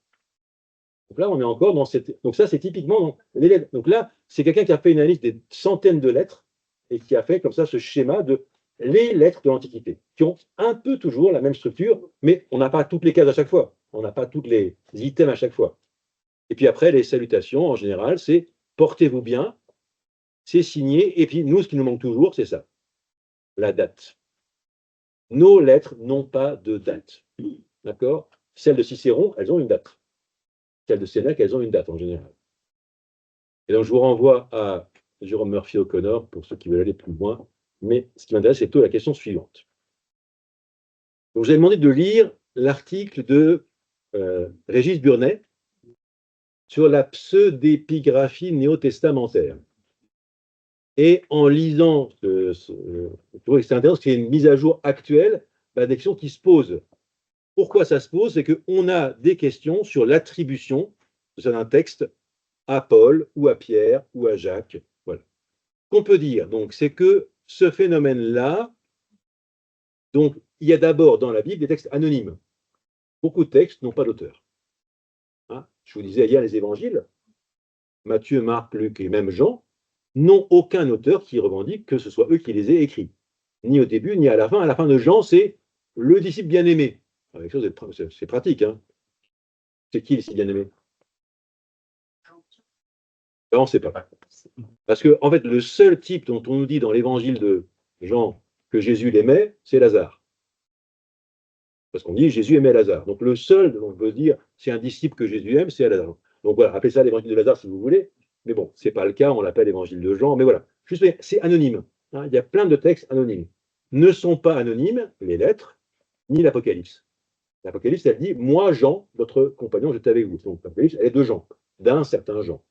Donc là on est encore dans cette... Donc ça c'est typiquement dans les lettres. Donc là c'est quelqu'un qui a fait une analyse des centaines de lettres et qui a fait comme ça ce schéma de les lettres de l'Antiquité, qui ont un peu toujours la même structure, mais on n'a pas toutes les cases à chaque fois, on n'a pas tous les items à chaque fois. Et puis après, les salutations, en général, c'est « portez-vous bien », c'est signé, et puis nous, ce qui nous manque toujours, c'est ça, la date. Nos lettres n'ont pas de date, d'accord? Celles de Cicéron, elles ont une date. Celles de Sénèque, elles ont une date en général. Et donc, je vous renvoie à Jérôme Murphy O'Connor pour ceux qui veulent aller plus loin. Mais ce qui m'intéresse, c'est plutôt la question suivante. Donc, j'ai demandé de lire l'article de Régis Burnet sur la pseudépigraphie néo-testamentaire. Et en lisant, je trouve que c'est intéressant, parce qu'il y a une mise à jour actuelle des questions qui se posent. Pourquoi ça se pose? C'est qu'on a des questions sur l'attribution d'un texte à Paul, ou à Pierre, ou à Jacques. Voilà. Qu'on peut dire, donc, c'est que ce phénomène-là, donc, il y a d'abord dans la Bible des textes anonymes. Beaucoup de textes n'ont pas d'auteur. Hein? Je vous disais hier, les évangiles, Matthieu, Marc, Luc et même Jean, n'ont aucun auteur qui revendique que ce soit eux qui les aient écrits. Ni au début, ni à la fin. À la fin de Jean, c'est le disciple bien-aimé. C'est pratique. Hein? C'est qui le disciple bien-aimé? On ne sait pas. Parce que, en fait, le seul type dont on nous dit dans l'évangile de Jean que Jésus l'aimait, c'est Lazare. Parce qu'on dit Jésus aimait Lazare. Donc le seul dont on peut dire c'est un disciple que Jésus aime, c'est Lazare. Donc voilà, appelez ça l'évangile de Lazare si vous voulez. Mais bon, ce n'est pas le cas, on l'appelle l'évangile de Jean. Mais voilà, juste, c'est anonyme. Hein, il y a plein de textes anonymes. Ne sont pas anonymes les lettres, ni l'Apocalypse. L'Apocalypse, elle dit moi, Jean, votre compagnon, j'étais avec vous. Donc l'Apocalypse, elle est de Jean, d'un certain Jean.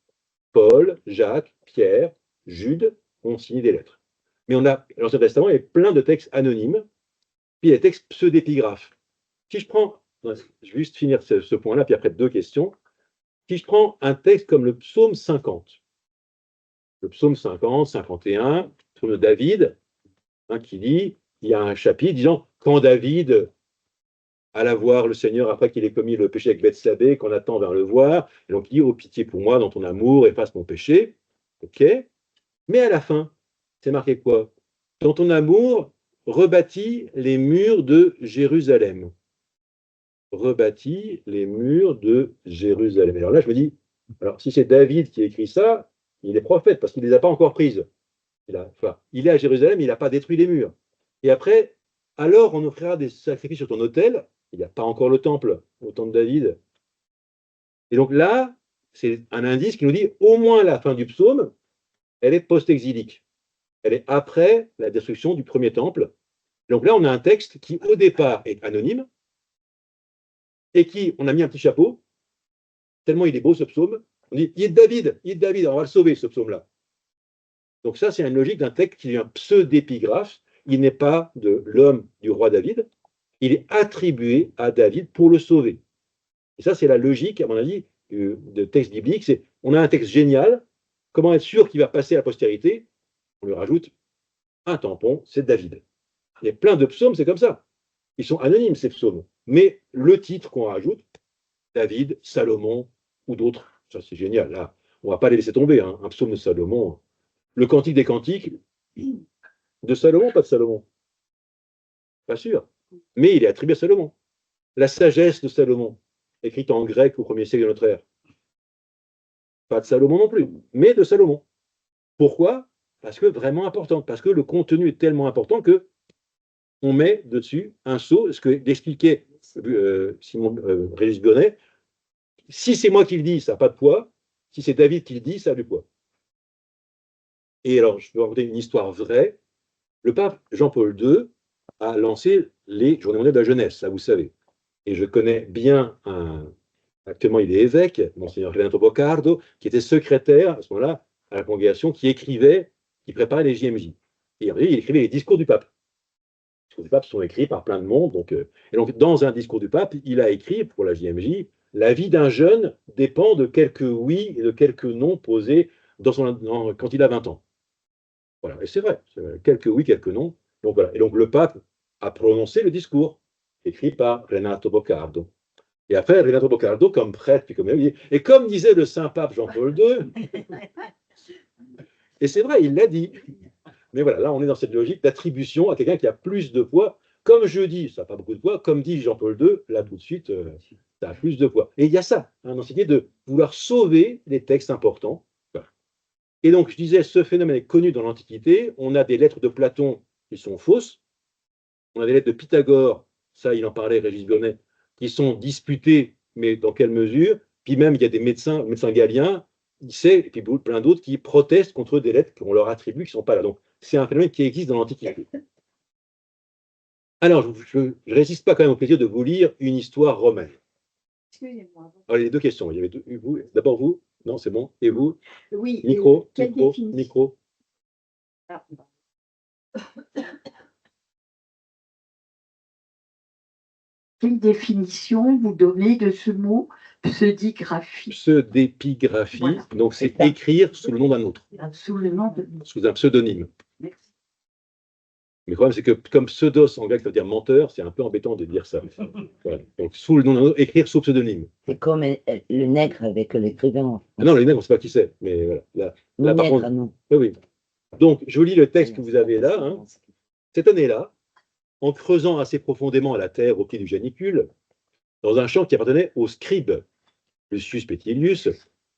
Paul, Jacques, Pierre, Jude ont signé des lettres. Mais on a, l'Ancien Testament, il y a plein de textes anonymes, puis il y a des textes pseudépigraphes. Si je prends, je vais juste finir ce point-là, puis après 2 questions. Si je prends un texte comme le psaume 50, le psaume 50, 51, le psaume de David, qui dit, il y a un chapitre disant, quand David alla voir le Seigneur après qu'il ait commis le péché avec Bethsabée, qu'on attend vers le voir, et donc il dit, oh pitié pour moi, dans ton amour, efface mon péché. Ok. Mais à la fin, c'est marqué quoi? Dans ton amour, rebâtis les murs de Jérusalem. Rebâtis les murs de Jérusalem. Alors là, je me dis, alors si c'est David qui écrit ça, il est prophète, parce qu'il ne les a pas encore prises. Il est à Jérusalem, il n'a pas détruit les murs. Et après, alors on offrira des sacrifices sur ton autel. Il n'y a pas encore le temple au temps de David. Et donc là, c'est un indice qui nous dit, au moins la fin du psaume, elle est post-exilique. Elle est après la destruction du premier temple. Donc là, on a un texte qui, au départ, est anonyme, et qui, on a mis un petit chapeau, tellement il est beau ce psaume, on dit, il est de David, on va le sauver ce psaume-là. Donc ça, c'est une logique d'un texte qui est un pseudépigraphe, il n'est pas de l'homme du roi David, il est attribué à David pour le sauver. Et ça, c'est la logique, à mon avis, de texte biblique, c'est, on a un texte génial, comment être sûr qu'il va passer à la postérité? On lui rajoute un tampon, c'est David. Il y a plein de psaumes, c'est comme ça. Ils sont anonymes, ces psaumes. Mais le titre qu'on rajoute, David, Salomon ou d'autres, ça c'est génial. Là, on ne va pas les laisser tomber. Hein. Un psaume de Salomon. Le Cantique des Cantiques, de Salomon, pas de Salomon. Pas sûr. Mais il est attribué à Salomon. La sagesse de Salomon, écrite en grec au 1er siècle de notre ère. Pas de Salomon non plus, mais de Salomon. Pourquoi? Parce que vraiment important, parce que le contenu est tellement important que on met dessus un sceau, ce que d'expliquer Simon Régis Bonnet. Si c'est moi qui le dis, ça n'a pas de poids. Si c'est David qui le dit, ça a du poids. Et alors, je peux vous raconter une histoire vraie. Le pape Jean-Paul II a lancé les Journées mondiales de la jeunesse, ça vous savez. Et je connais bien actuellement il est évêque, Monseigneur Renato Boccardo, qui était secrétaire à ce moment-là à la congrégation, qui écrivait, qui préparait les JMJ. Et il écrivait les discours du pape. Les discours du pape sont écrits par plein de monde. Et donc, dans un discours du pape, il a écrit pour la JMJ, la vie d'un jeune dépend de quelques oui et de quelques non posés quand il a 20 ans. Voilà, et c'est vrai, quelques oui, quelques non. Donc, voilà. Et donc le pape a prononcé le discours, écrit par Renato Boccardo. Et après, Renato Boccardo, comme prêtre, puis et comme disait le saint pape Jean-Paul II, et c'est vrai, il l'a dit. Mais voilà, là, on est dans cette logique d'attribution à quelqu'un qui a plus de poids. Comme je dis, ça n'a pas beaucoup de poids. Comme dit Jean-Paul II, là, tout de suite, ça a plus de poids. Et il y a ça, dans cette idée de vouloir sauver les textes importants. Et donc, je disais, ce phénomène est connu dans l'Antiquité. On a des lettres de Platon qui sont fausses. On a des lettres de Pythagore, ça, il en parlait, Régis Bonnet, qui sont disputées, mais dans quelle mesure? Puis même, il y a des médecins galiens, il sait, et puis plein d'autres qui protestent contre des lettres qu'on leur attribue qui ne sont pas là. Donc, c'est un phénomène qui existe dans l'Antiquité. Alors, je ne résiste pas quand même au plaisir de vous lire une histoire romaine. Excusez-moi. Alors, il y a deux questions. Il y avait vous, d'abord vous. Non, c'est bon. Et vous? Oui. Micro, Quelle micro, définition? micro. Ah, quelle définition vous donnez de ce mot pseudigraphie? Pseudépigraphie, Voilà. donc c'est écrire sous le nom d'un autre, Sous le nom de... sous un pseudonyme. Merci. Mais le problème, c'est que comme pseudos en grec, ça veut dire menteur, c'est un peu embêtant de dire ça. Voilà. Donc, sous le nom d'un autre, écrire sous pseudonyme. C'est comme le nègre avec l'écrivain. Ah non, les nègres, on ne sait pas qui c'est. Mais voilà. Là, par contre, Non. oui, oui. Donc, je vous lis le texte que vous avez là. Hein. Cette année-là, en creusant assez profondément à la terre au pied du Janicule, dans un champ qui appartenait au scribe Lucius Petilius,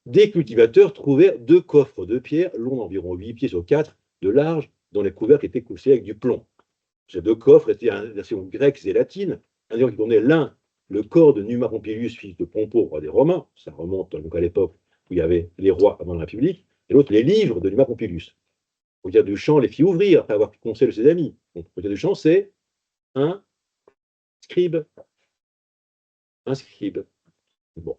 des cultivateurs trouvèrent 2 coffres de pierre longs d'environ 8 pieds sur 4 de large, dont les couvercles étaient couchés avec du plomb. Ces 2 coffres étaient en version grecque et latine, un qui contenait l'un, le corps de Numa Pompilius, fils de Pompo, roi des Romains, ça remonte donc à l'époque où il y avait les rois avant la République, et l'autre, les livres de Numa Pompilius. Au dire du champ les fit ouvrir après avoir pris conseil de ses amis. Donc, au dire du champ, c'est un scribe. Un scribe. Bon.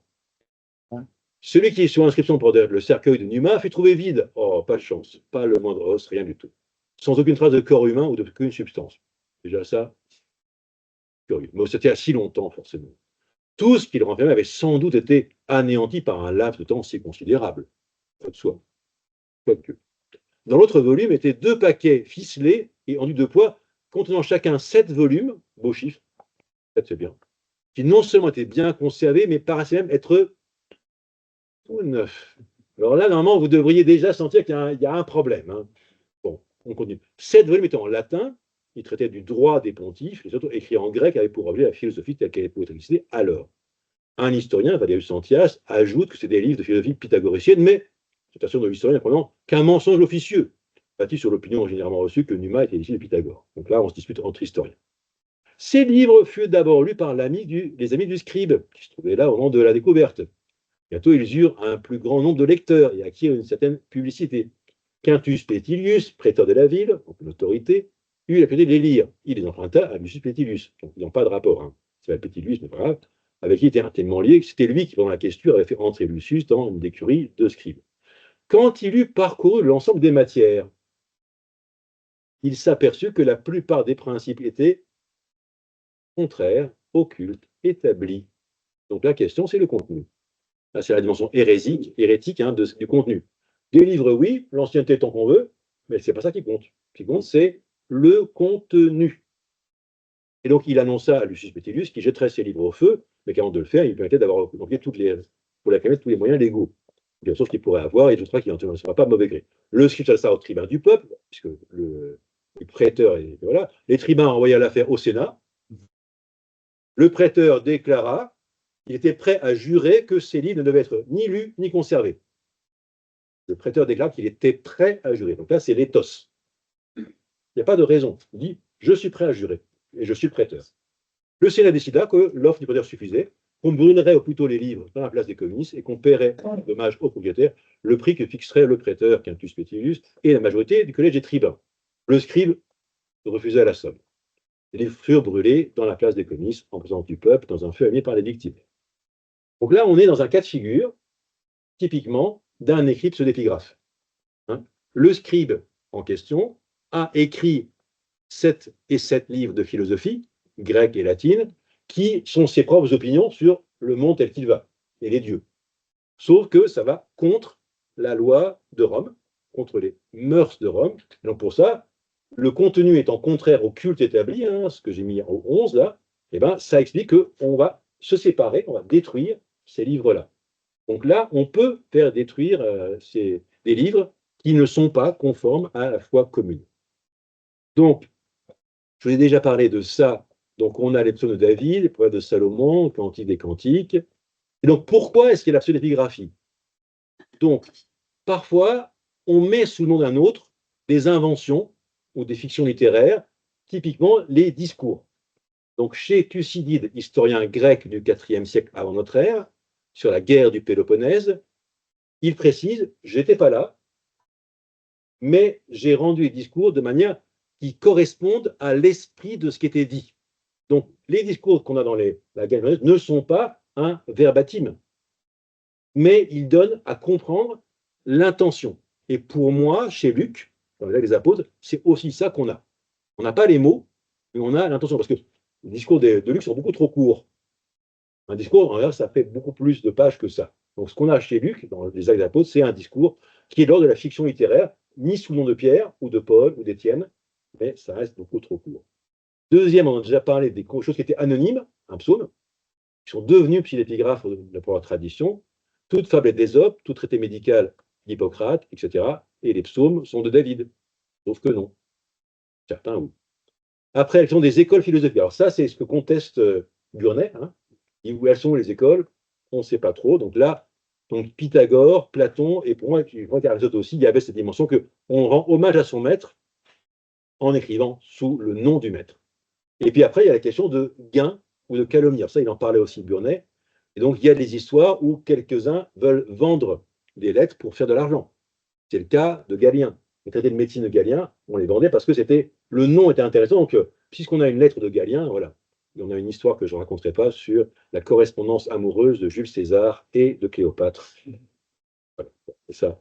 Celui qui est sur inscription pour le cercueil de Numa fut trouvé vide. Oh, pas de chance, pas le moindre os, rien du tout. Sans aucune trace de corps humain ou d'aucune substance. Déjà ça, curieux. Mais c'était à si longtemps, forcément. Tout ce qu'il renfermait avait sans doute été anéanti par un laps de temps si considérable. Pas de soi. Quoique. Dans l'autre volume étaient 2 paquets ficelés et enduits de poids, contenant chacun 7 volumes, beau chiffre, 7 c'est bien, qui non seulement étaient bien conservés, mais paraissaient même être tout neufs. Alors là, normalement, vous devriez déjà sentir qu'il y a un problème. Hein. Bon, on continue. 7 volumes étaient en latin, ils traitaient du droit des pontifes, les autres écrits en grec avaient pour objet la philosophie telle qu'elle pouvait être décidée alors. Un historien, Valerius Antias, ajoute que c'est des livres de philosophie pythagoricienne, mais c'est assuré de l'historien apprenant qu'un mensonge officieux, bâti sur l'opinion généralement reçue que Numa était disciple de Pythagore. Donc là, on se dispute entre historiens. Ces livres furent d'abord lus par les amis du scribe, qui se trouvaient là au moment de la découverte. Bientôt, ils eurent un plus grand nombre de lecteurs et acquirent une certaine publicité. Quintus Petilius, préteur de la ville, donc une autorité, eut la possibilité de les lire. Il les emprunta à Lucius Petilius. Donc, ils n'ont pas de rapport. Hein. C'est Petilius, mais pas grave. Avec qui il était intimement lié. C'était lui qui, pendant la questure, avait fait entrer Lucius dans une écurie de scribes. Quand il eut parcouru l'ensemble des matières, il s'aperçut que la plupart des principes étaient contraires, occultes, établis. Donc la question, c'est le contenu. Là, c'est la dimension hérétique hein, du contenu. Des livres, oui, l'ancienneté tant qu'on veut, mais ce n'est pas ça qui compte. Ce qui compte, c'est le contenu. Et donc, il annonça à Lucius Petilius qu'il jetterait ses livres au feu, mais qu'avant de le faire, il permettait d'avoir pour la tous les moyens légaux. Bien sûr, ce qu'il pourrait avoir, et je crois qu'il n'en sera pas mauvais gré. Le scribe ça au tribun du peuple, puisque le prêteur, et voilà, les tribuns envoyèrent l'affaire au Sénat. Le prêteur déclara qu'il était prêt à jurer que ces livres ne devaient être ni lus ni conservés. Le prêteur déclare qu'il était prêt à jurer. Donc là, c'est l'éthos. Il n'y a pas de raison. Il dit, je suis prêt à jurer, et je suis le prêteur. Le Sénat décida que l'offre du prêteur suffisait, qu'on brûlerait au plus tôt les livres dans la place des communistes et qu'on paierait en dommage aux propriétaires le prix que fixerait le prêteur, Quintus Petilius, et la majorité du collège des tribuns. Le scribe refusait la somme. Les livres furent brûlés dans la place des communistes en présence du peuple, dans un feu allumé par les victimes. Donc là, on est dans un cas de figure, typiquement, d'un éclipse d'épigraphe. Hein, le scribe en question a écrit 7 et 7 livres de philosophie, grecque et latine, qui sont ses propres opinions sur le monde tel qu'il va, et les dieux. Sauf que ça va contre la loi de Rome, contre les mœurs de Rome. Et donc pour ça, le contenu étant contraire au culte établi, hein, ce que j'ai mis au 11 là, eh ben, ça explique qu'on va se séparer, on va détruire ces livres-là. Donc là, on peut faire détruire des livres qui ne sont pas conformes à la foi commune. Donc, je vous ai déjà parlé de ça. Donc, on a les psaumes de David, les poètes de Salomon, le Cantique des Cantiques. Et donc, pourquoi est-ce qu'il y a la pseudépigraphie? Donc, parfois, on met sous le nom d'un autre des inventions ou des fictions littéraires, typiquement les discours. Donc, chez Thucydide, historien grec du IVe siècle avant notre ère, sur la guerre du Péloponnèse, il précise, je n'étais pas là, mais j'ai rendu les discours de manière qui correspondent à l'esprit de ce qui était dit. Donc, les discours qu'on a dans la guerre du Péloponnèse ne sont pas un verbatim, mais ils donnent à comprendre l'intention. Et pour moi, chez Luc, dans les Apôtres, c'est aussi ça qu'on a. On n'a pas les mots, mais on a l'intention, parce que les discours de Luc sont beaucoup trop courts. Un discours, en réalité, ça fait beaucoup plus de pages que ça. Donc, ce qu'on a chez Luc, dans les Actes des Apôtres, c'est un discours qui est l'ordre de la fiction littéraire, mis sous le nom de Pierre, ou de Paul, ou d'Étienne, mais ça reste beaucoup trop court. Deuxième, on a déjà parlé des choses qui étaient anonymes, un psaume, qui sont devenus pseudépigraphes pour la tradition. Toute fable est d'Ésope, tout traité médical d'Hippocrate, etc. Et les psaumes sont de David. Sauf que non. Certains, oui. Après, elles sont des écoles philosophiques. Alors ça, c'est ce que conteste Burnet. Hein. Où elles sont les écoles, on ne sait pas trop. Donc là, donc Pythagore, Platon, et pour moi, Aristote aussi, il y avait cette dimension qu'on rend hommage à son maître en écrivant sous le nom du maître. Et puis après, il y a la question de gain ou de calomnie. Alors ça, il en parlait aussi Burnet. Et donc, il y a des histoires où quelques-uns veulent vendre des lettres pour faire de l'argent. C'est le cas de Galien. Les traités de médecine de Galien, on les vendait parce que le nom était intéressant. Donc, puisqu'on a une lettre de Galien, voilà. Et on a une histoire que je ne raconterai pas sur la correspondance amoureuse de Jules César et de Cléopâtre. Voilà, c'est ça.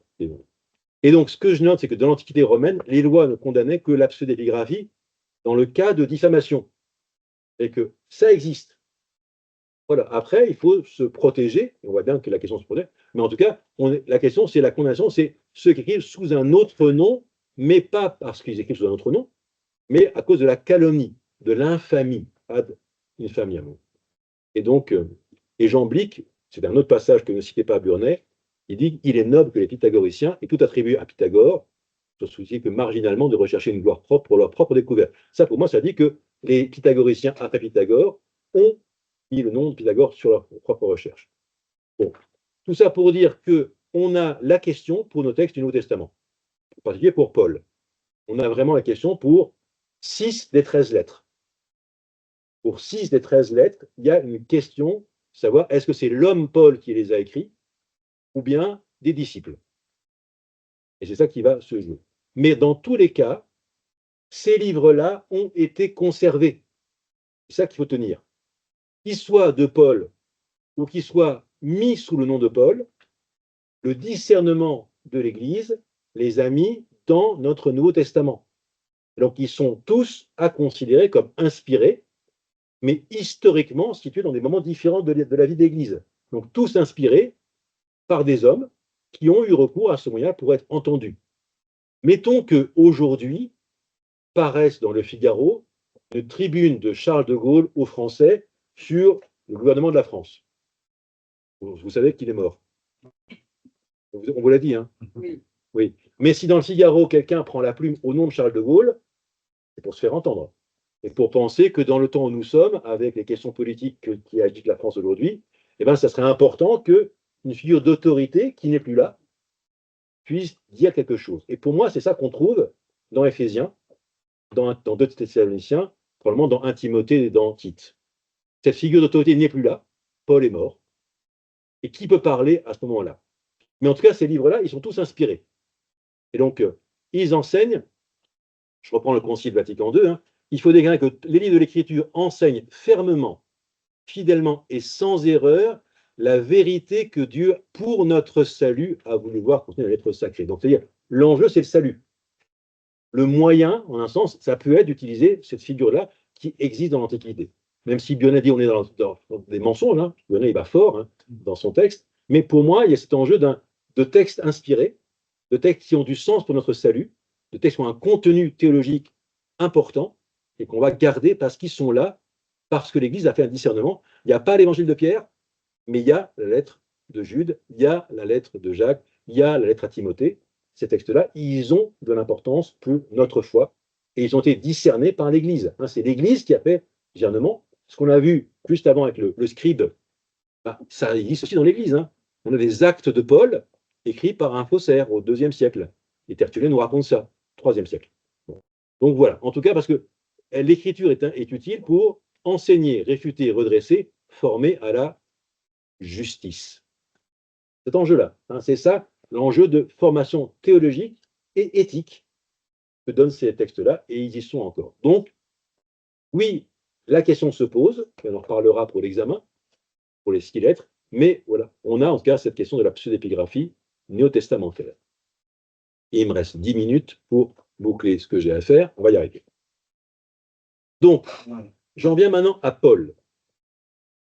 Et donc, ce que je note, c'est que dans l'Antiquité romaine, les lois ne condamnaient que la pseudépigraphie dans le cas de diffamation. Et que ça existe. Voilà. Après, il faut se protéger. On voit bien que la question se protège. Mais en tout cas, la question, c'est la condamnation, c'est ceux qui écrivent sous un autre nom, mais pas parce qu'ils écrivent sous un autre nom, mais à cause de la calomnie, de l'infamie, ad infamiam. Et donc, et Jean Blic, c'est un autre passage que ne citait pas Burnet, il dit qu'il est noble que les pythagoriciens aient tout attribué à Pythagore, se soucier que marginalement de rechercher une gloire propre pour leur propre découverte. Ça, pour moi, ça dit que les pythagoriciens, après Pythagore, ont mis le nom de Pythagore sur leur propre recherche. Bon. Tout ça pour dire qu'on a la question pour nos textes du Nouveau Testament, en particulier pour Paul. On a vraiment la question pour 6 des 13 lettres. Pour 6 des 13 lettres, il y a une question, savoir est-ce que c'est l'homme Paul qui les a écrits ou bien des disciples. Et c'est ça qui va se jouer. Mais dans tous les cas, ces livres-là ont été conservés. C'est ça qu'il faut tenir. Qu'ils soient de Paul ou qu'ils soient mis sous le nom de Paul, le discernement de l'Église les a mis dans notre Nouveau Testament. Donc, ils sont tous à considérer comme inspirés, mais historiquement situés dans des moments différents de la vie d'Église. Donc, tous inspirés par des hommes qui ont eu recours à ce moyen pour être entendus. Mettons qu'aujourd'hui, paraisse dans le Figaro une tribune de Charles de Gaulle aux Français sur le gouvernement de la France. Vous savez qu'il est mort. On vous l'a dit, hein? Oui. Oui. Mais si dans le Figaro, quelqu'un prend la plume au nom de Charles de Gaulle, c'est pour se faire entendre. Et pour penser que dans le temps où nous sommes, avec les questions politiques qui agitent la France aujourd'hui, eh ben, ça serait important qu'une figure d'autorité qui n'est plus là puisse dire quelque chose. Et pour moi, c'est ça qu'on trouve dans Éphésiens, dans 2 Thessaloniciens, probablement dans 1 Timothée et dans Tite. Cette figure d'autorité n'est plus là, Paul est mort, et qui peut parler à ce moment-là? Mais en tout cas, ces livres-là, ils sont tous inspirés. Et donc, ils enseignent, je reprends le Concile Vatican II, hein, il faut déclarer que les livres de l'Écriture enseignent fermement, fidèlement et sans erreur la vérité que Dieu, pour notre salut, a voulu voir contenue dans la lettre sacrée. Donc, c'est-à-dire, l'enjeu, c'est le salut. Le moyen, en un sens, ça peut être d'utiliser cette figure-là qui existe dans l'Antiquité. Même si Bionnet dit on est dans des mensonges, hein, Bionnet il va fort hein, dans son texte, mais pour moi, il y a cet enjeu de textes inspirés, de textes qui ont du sens pour notre salut, de textes qui ont un contenu théologique important et qu'on va garder parce qu'ils sont là, parce que l'Église a fait un discernement. Il n'y a pas l'évangile de Pierre, mais il y a la lettre de Jude, il y a la lettre de Jacques, il y a la lettre à Timothée. Ces textes-là, ils ont de l'importance pour notre foi et ils ont été discernés par l'Église. Hein, c'est l'Église qui a fait discernement. Ce qu'on a vu juste avant avec le scribe, bah, ça existe aussi dans l'Église. Hein. On a des actes de Paul écrits par un faussaire au IIe siècle. Et Tertullien nous raconte ça, IIIe siècle. Bon. Donc voilà, en tout cas, parce que l'écriture est utile pour enseigner, réfuter, redresser, former à la justice. Cet enjeu-là, hein, c'est ça l'enjeu de formation théologique et éthique que donnent ces textes-là, et ils y sont encore. Donc, oui, la question se pose, et on en reparlera pour l'examen, pour les 6 lettres, mais voilà, on a en tout cas cette question de la pseudépigraphie néo-testamentaire. Et il me reste 10 minutes pour boucler ce que j'ai à faire, on va y arriver. Donc, j'en viens maintenant à Paul.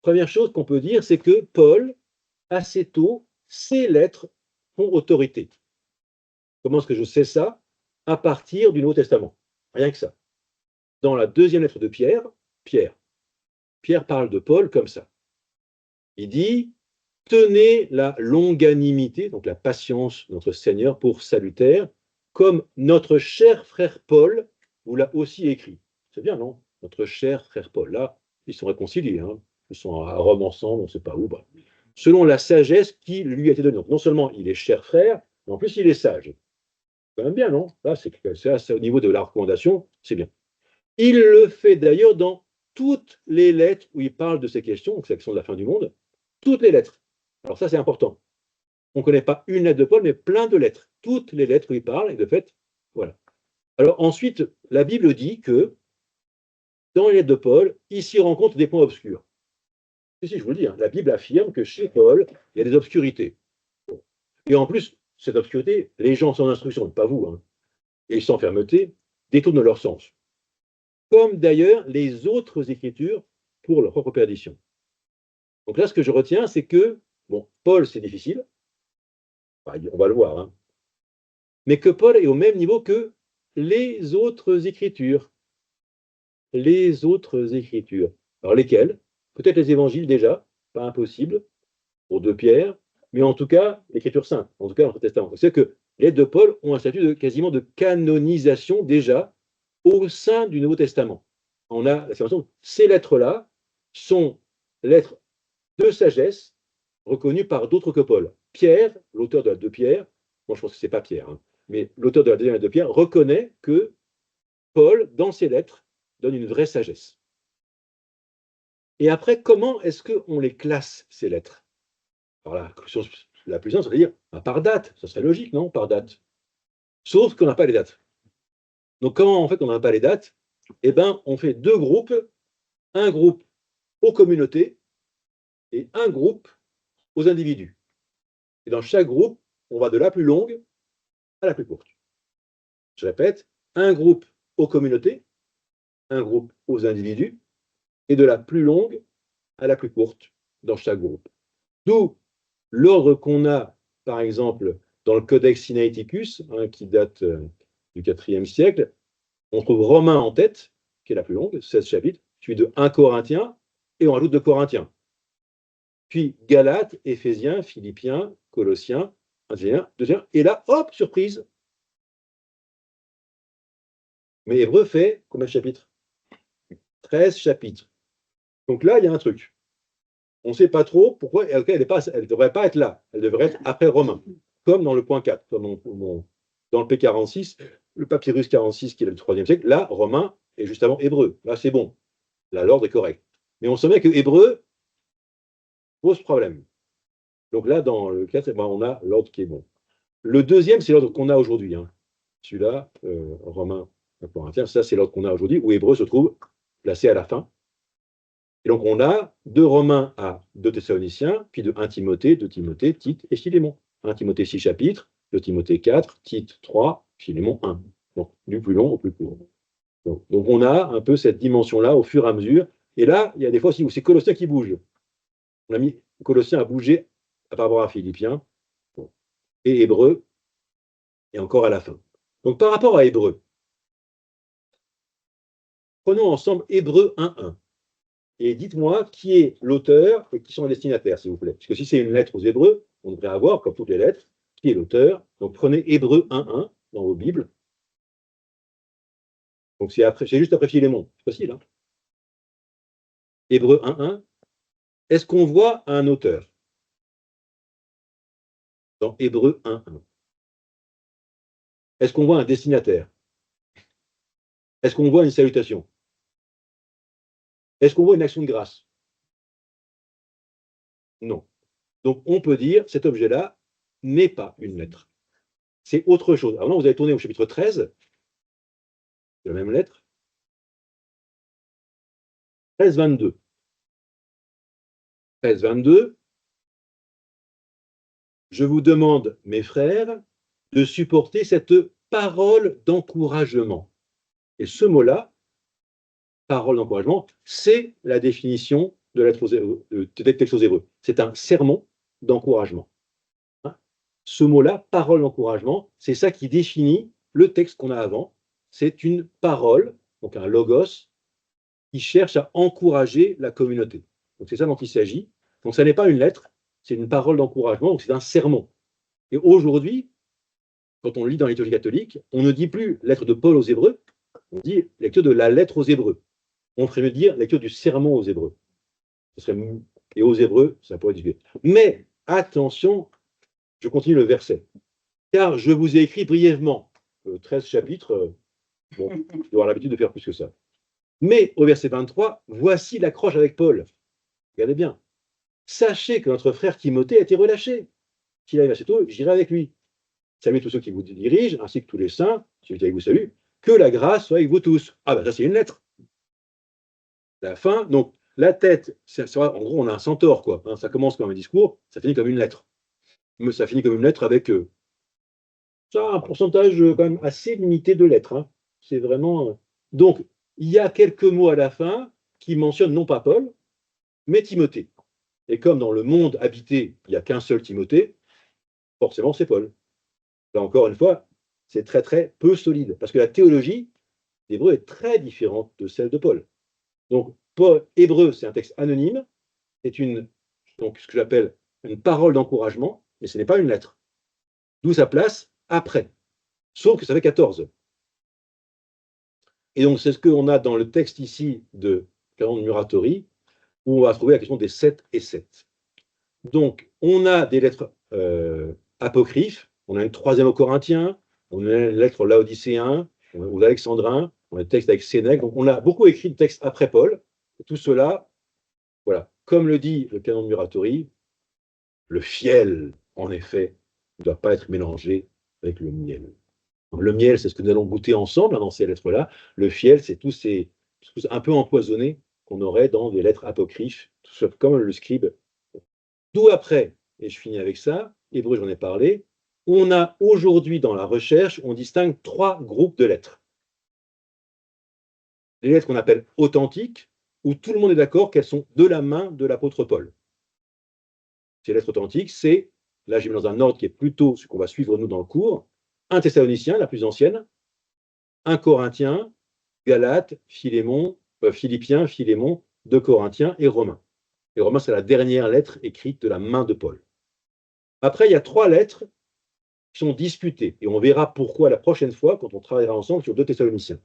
Première chose qu'on peut dire, c'est que Paul, assez tôt, ses lettres ont autorité. Comment est-ce que je sais ça? À partir du Nouveau Testament. Rien que ça. Dans la 2e lettre de Pierre parle de Paul comme ça. Il dit « Tenez la longanimité, donc la patience de notre Seigneur pour salutaire, comme notre cher frère Paul vous l'a aussi écrit. » C'est bien, non? Notre cher frère Paul. Là, ils sont réconciliés. Hein. Ils sont à Rome ensemble, on ne sait pas où. Bah. Selon la sagesse qui lui a été donnée. Donc, non seulement il est cher frère, mais en plus il est sage. C'est quand même bien, non? Là, c'est au niveau de la recommandation, c'est bien. Il le fait d'ailleurs dans toutes les lettres où il parle de ces questions, donc ces questions de la fin du monde, toutes les lettres. Alors ça, c'est important. On ne connaît pas une lettre de Paul, mais plein de lettres. Toutes les lettres où il parle, et de fait, voilà. Alors ensuite, la Bible dit que dans les lettres de Paul, il s'y rencontre des points obscurs. Si, je vous le dis, hein, la Bible affirme que chez Paul, il y a des obscurités. Bon. Et en plus, cette obscurité, les gens sans instruction, pas vous, hein, et sans fermeté, détournent leur sens. Comme d'ailleurs les autres écritures pour leur propre perdition. Donc là, ce que je retiens, c'est que, bon, Paul, c'est difficile, enfin, on va le voir, hein, mais que Paul est au même niveau que les autres écritures. Les autres écritures. Alors lesquelles? Peut-être les évangiles déjà, pas impossible, pour 2 Pierre, mais en tout cas, l'écriture sainte, en tout cas l'Ancien Testament. C'est que les lettres de Paul ont un statut de quasiment de canonisation déjà au sein du Nouveau Testament. On a l'affirmation, ces lettres-là sont lettres de sagesse reconnues par d'autres que Paul. Pierre, l'auteur de la 2 Pierre, moi je pense que ce n'est pas Pierre, hein, mais l'auteur de la 2e lettre de Pierre reconnaît que Paul, dans ses lettres, donne une vraie sagesse. Et après, comment est-ce qu'on les classe, ces lettres? Alors la question la plus simple, c'est de dire par date, ça serait logique, non? Par date. Sauf qu'on n'a pas les dates. Donc comment on fait qu'on n'a pas les dates? Eh bien, on fait 2 groupes, un groupe aux communautés et un groupe aux individus. Et dans chaque groupe, on va de la plus longue à la plus courte. Je répète, un groupe aux communautés, un groupe aux individus, et de la plus longue à la plus courte dans chaque groupe. D'où l'ordre qu'on a, par exemple, dans le Codex Sinaiticus, hein, qui date du IVe siècle. On trouve Romains en tête, qui est la plus longue, 16 chapitres, suivi de 1 Corinthien, et on rajoute 2 Corinthiens. Puis Galates, Éphésiens, Philippiens, Colossiens, 1, 2, et là, hop, surprise, Mais Hébreu fait combien de chapitres? 13 chapitres. Donc là, il y a un truc. On ne sait pas trop pourquoi elle ne devrait pas être là. Elle devrait être après Romain, comme dans le point 4, comme dans le P46, le papyrus 46 qui est du 3e siècle. Là, Romain est juste avant Hébreu. Là, c'est bon. Là, l'ordre est correct. Mais on sent bien que Hébreu pose problème. Donc là, dans le 4, on a l'ordre qui est bon. Le deuxième, c'est l'ordre qu'on a aujourd'hui. Hein. Celui-là, Romain, Corinthiens, ça, c'est l'ordre qu'on a aujourd'hui, où Hébreu se trouve placé à la fin. Et donc, on a 2 Romains à 2 Thessaloniciens, puis de 1 Timothée, 2 Timothée, Tite et Philémon. 1 Timothée 6 chapitres, 2 Timothée 4, Tite 3, Philémon 1. Donc, du plus long au plus court. Donc, on a un peu cette dimension-là au fur et à mesure. Et là, il y a des fois aussi où c'est Colossiens qui bouge. On a mis Colossiens à bouger par rapport à Philippiens et Hébreu, et encore à la fin. Donc, par rapport à Hébreu, prenons ensemble Hébreu 1.1. Et dites-moi qui est l'auteur et qui sont les destinataires, s'il vous plaît. Parce que si c'est une lettre aux Hébreux, on devrait avoir, comme toutes les lettres, qui est l'auteur. Donc prenez Hébreu 1.1 dans vos Bibles. Donc c'est juste après Philémon. C'est facile. Hein. Hébreu 1.1. Est-ce qu'on voit un auteur dans Hébreu 1.1? Est-ce qu'on voit un destinataire? Est-ce qu'on voit une salutation? Est-ce qu'on voit une action de grâce? Non. Donc, on peut dire, cet objet-là n'est pas une lettre. C'est autre chose. Alors là, vous allez tourner au chapitre 13, de la même lettre. 13, 22. 13, 22. Je vous demande, mes frères, de supporter cette parole d'encouragement. Et ce mot-là, parole d'encouragement, c'est la définition de la texte aux Hébreux. C'est un sermon d'encouragement. Hein? Ce mot-là, parole d'encouragement, c'est ça qui définit le texte qu'on a avant. C'est une parole, donc un logos, qui cherche à encourager la communauté. Donc c'est ça dont il s'agit. Donc ça n'est pas une lettre, c'est une parole d'encouragement, donc c'est un sermon. Et aujourd'hui, quand on lit dans la liturgie catholique, on ne dit plus lettre de Paul aux Hébreux, on dit lecture de la lettre aux Hébreux. On ferait mieux dire lecture du sermon aux Hébreux. Et aux Hébreux, ça pourrait dire. Mais attention, je continue le verset. Car je vous ai écrit brièvement, 13 chapitres, bon, je dois avoir l'habitude de faire plus que ça. Mais au verset 23, voici l'accroche avec Paul. Regardez bien. Sachez que notre frère Timothée a été relâché. S'il arrive assez tôt, j'irai avec lui. Saluez tous ceux qui vous dirigent, ainsi que tous les saints, celui qui vous salue. Que la grâce soit avec vous tous. Ah ben ça c'est une lettre. La fin, donc la tête, en gros on a un centaure, quoi. Hein, ça commence comme un discours, ça finit comme une lettre. Mais ça finit comme une lettre avec ça, un pourcentage quand même assez limité de lettres. Hein. C'est vraiment. Donc, il y a quelques mots à la fin qui mentionnent non pas Paul, mais Timothée. Et comme dans le monde habité, il n'y a qu'un seul Timothée, forcément c'est Paul. Là encore une fois, c'est très très peu solide, parce que la théologie d'Hébreu est très différente de celle de Paul. Donc, Hébreu, c'est un texte anonyme, c'est donc ce que j'appelle une parole d'encouragement, et ce n'est pas une lettre. D'où sa place après. Sauf que ça fait 14. Et donc, c'est ce qu'on a dans le texte ici de Canon de Muratori, où on va trouver la question des 7 et 7. Donc, on a des lettres apocryphes, on a une 3e aux Corinthiens, on a une lettre aux Laodicéens, aux Alexandrins, on a des textes avec Sénèque, donc on a beaucoup écrit de textes après Paul, et tout cela, voilà, comme le dit le Canon de Muratori, le fiel, en effet, ne doit pas être mélangé avec le miel. Donc, le miel, c'est ce que nous allons goûter ensemble dans ces lettres-là. Le fiel, c'est tout un peu empoisonné qu'on aurait dans des lettres apocryphes, comme le scribe. D'où après, et je finis avec ça, Hébreu, j'en ai parlé, on a aujourd'hui dans la recherche, on distingue 3 groupes de lettres. Les lettres qu'on appelle authentiques, où tout le monde est d'accord qu'elles sont de la main de l'apôtre Paul. Ces lettres authentiques, c'est, là j'ai mis dans un ordre qui est plutôt ce qu'on va suivre nous dans le cours, 1 Thessalonicien, la plus ancienne, 1 Corinthien, Galates, Philippiens, Philémon, 2 Corinthiens et Romains. Et Romains, c'est la dernière lettre écrite de la main de Paul. Après, il y a 3 lettres qui sont disputées, et on verra pourquoi la prochaine fois, quand on travaillera ensemble sur 2 Thessaloniciens.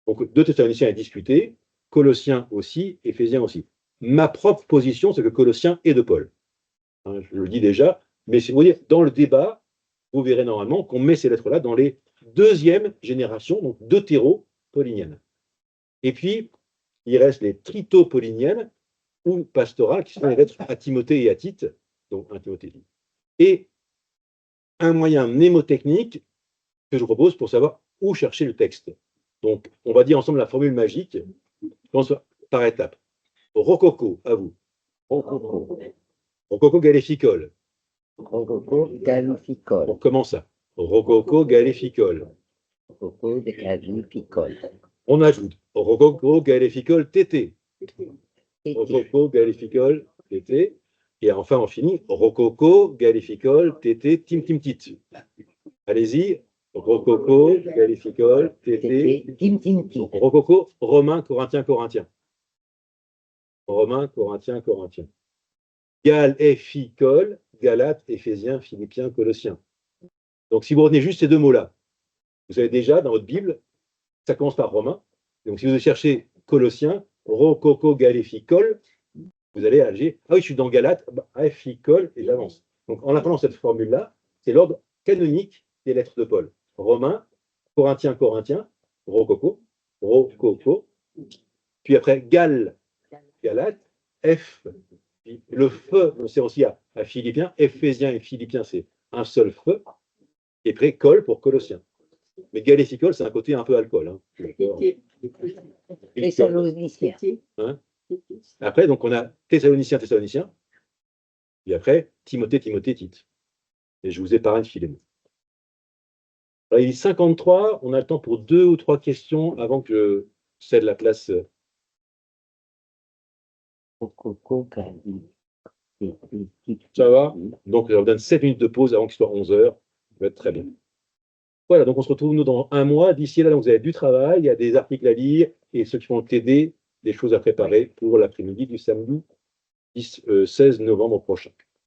Donc, 2 Thessaloniciens est discuté, Colossiens aussi, Éphésiens aussi. Ma propre position, c'est que Colossiens est de Paul. Hein, je le dis déjà, mais c'est vous dire, dans le débat, vous verrez normalement qu'on met ces lettres-là dans les deuxièmes générations, donc deutéro-pauliniennes. Et puis, il reste les trito-pauliniennes ou pastorales, qui sont les lettres à Timothée et à Tite, donc 1 Timothée. Et un moyen mnémotechnique que je vous propose pour savoir où chercher le texte. Donc, on va dire ensemble la formule magique, par étapes. Rococo, à vous. Rococo. Rococo galéficole. Rococo galificole. On commence ça. Rococo galéficole. Rococo galificole. On ajoute Rococo galéficole tété. Tété. Rococo galéficole tété. Et enfin, on finit Rococo galéficole tété tim tim tit. Allez-y. Rococo galéficole tété Tim tim tim. Rococo romain corinthien corinthien. Romain corinthien corinthien. Galéficole Galates, Éphésiens, Philippiens, Colossiens. Donc, si vous retenez juste ces deux mots-là, vous savez déjà, dans votre Bible, ça commence par Romain. Donc, si vous cherchez Colossiens, Rococo galéficole, vous allez alger. Ah oui, je suis dans Galates, ficole, et j'avance. Donc, en appelant cette formule-là, c'est l'ordre canonique des lettres de Paul. Romain, Corinthien, Corinthien, Rococo, Rococo. Puis après, Galate, F. Le feu, c'est aussi à Philippiens. Éphésiens et Philippiens, c'est un seul feu. Et après, col pour Colossiens. Mais galéficole, c'est un côté un peu alcool. Hein. Thessaloniciens. Hein. Après, donc, on a Thessaloniciens. Et après, Timothée, Tite. Et je vous épargne Philémon. Alors, il est 53. On a le temps pour 2 ou 3 questions avant que je cède la place. Rococo galificole. Ça va? Donc, je vous donne 7 minutes de pause avant qu'il soit 11 heures. Ça va être très bien. Voilà, donc on se retrouve nous dans un mois. D'ici là, donc, vous avez du travail, il y a des articles à lire et ceux qui vont t'aider, des choses à préparer pour l'après-midi du samedi 16 novembre prochain.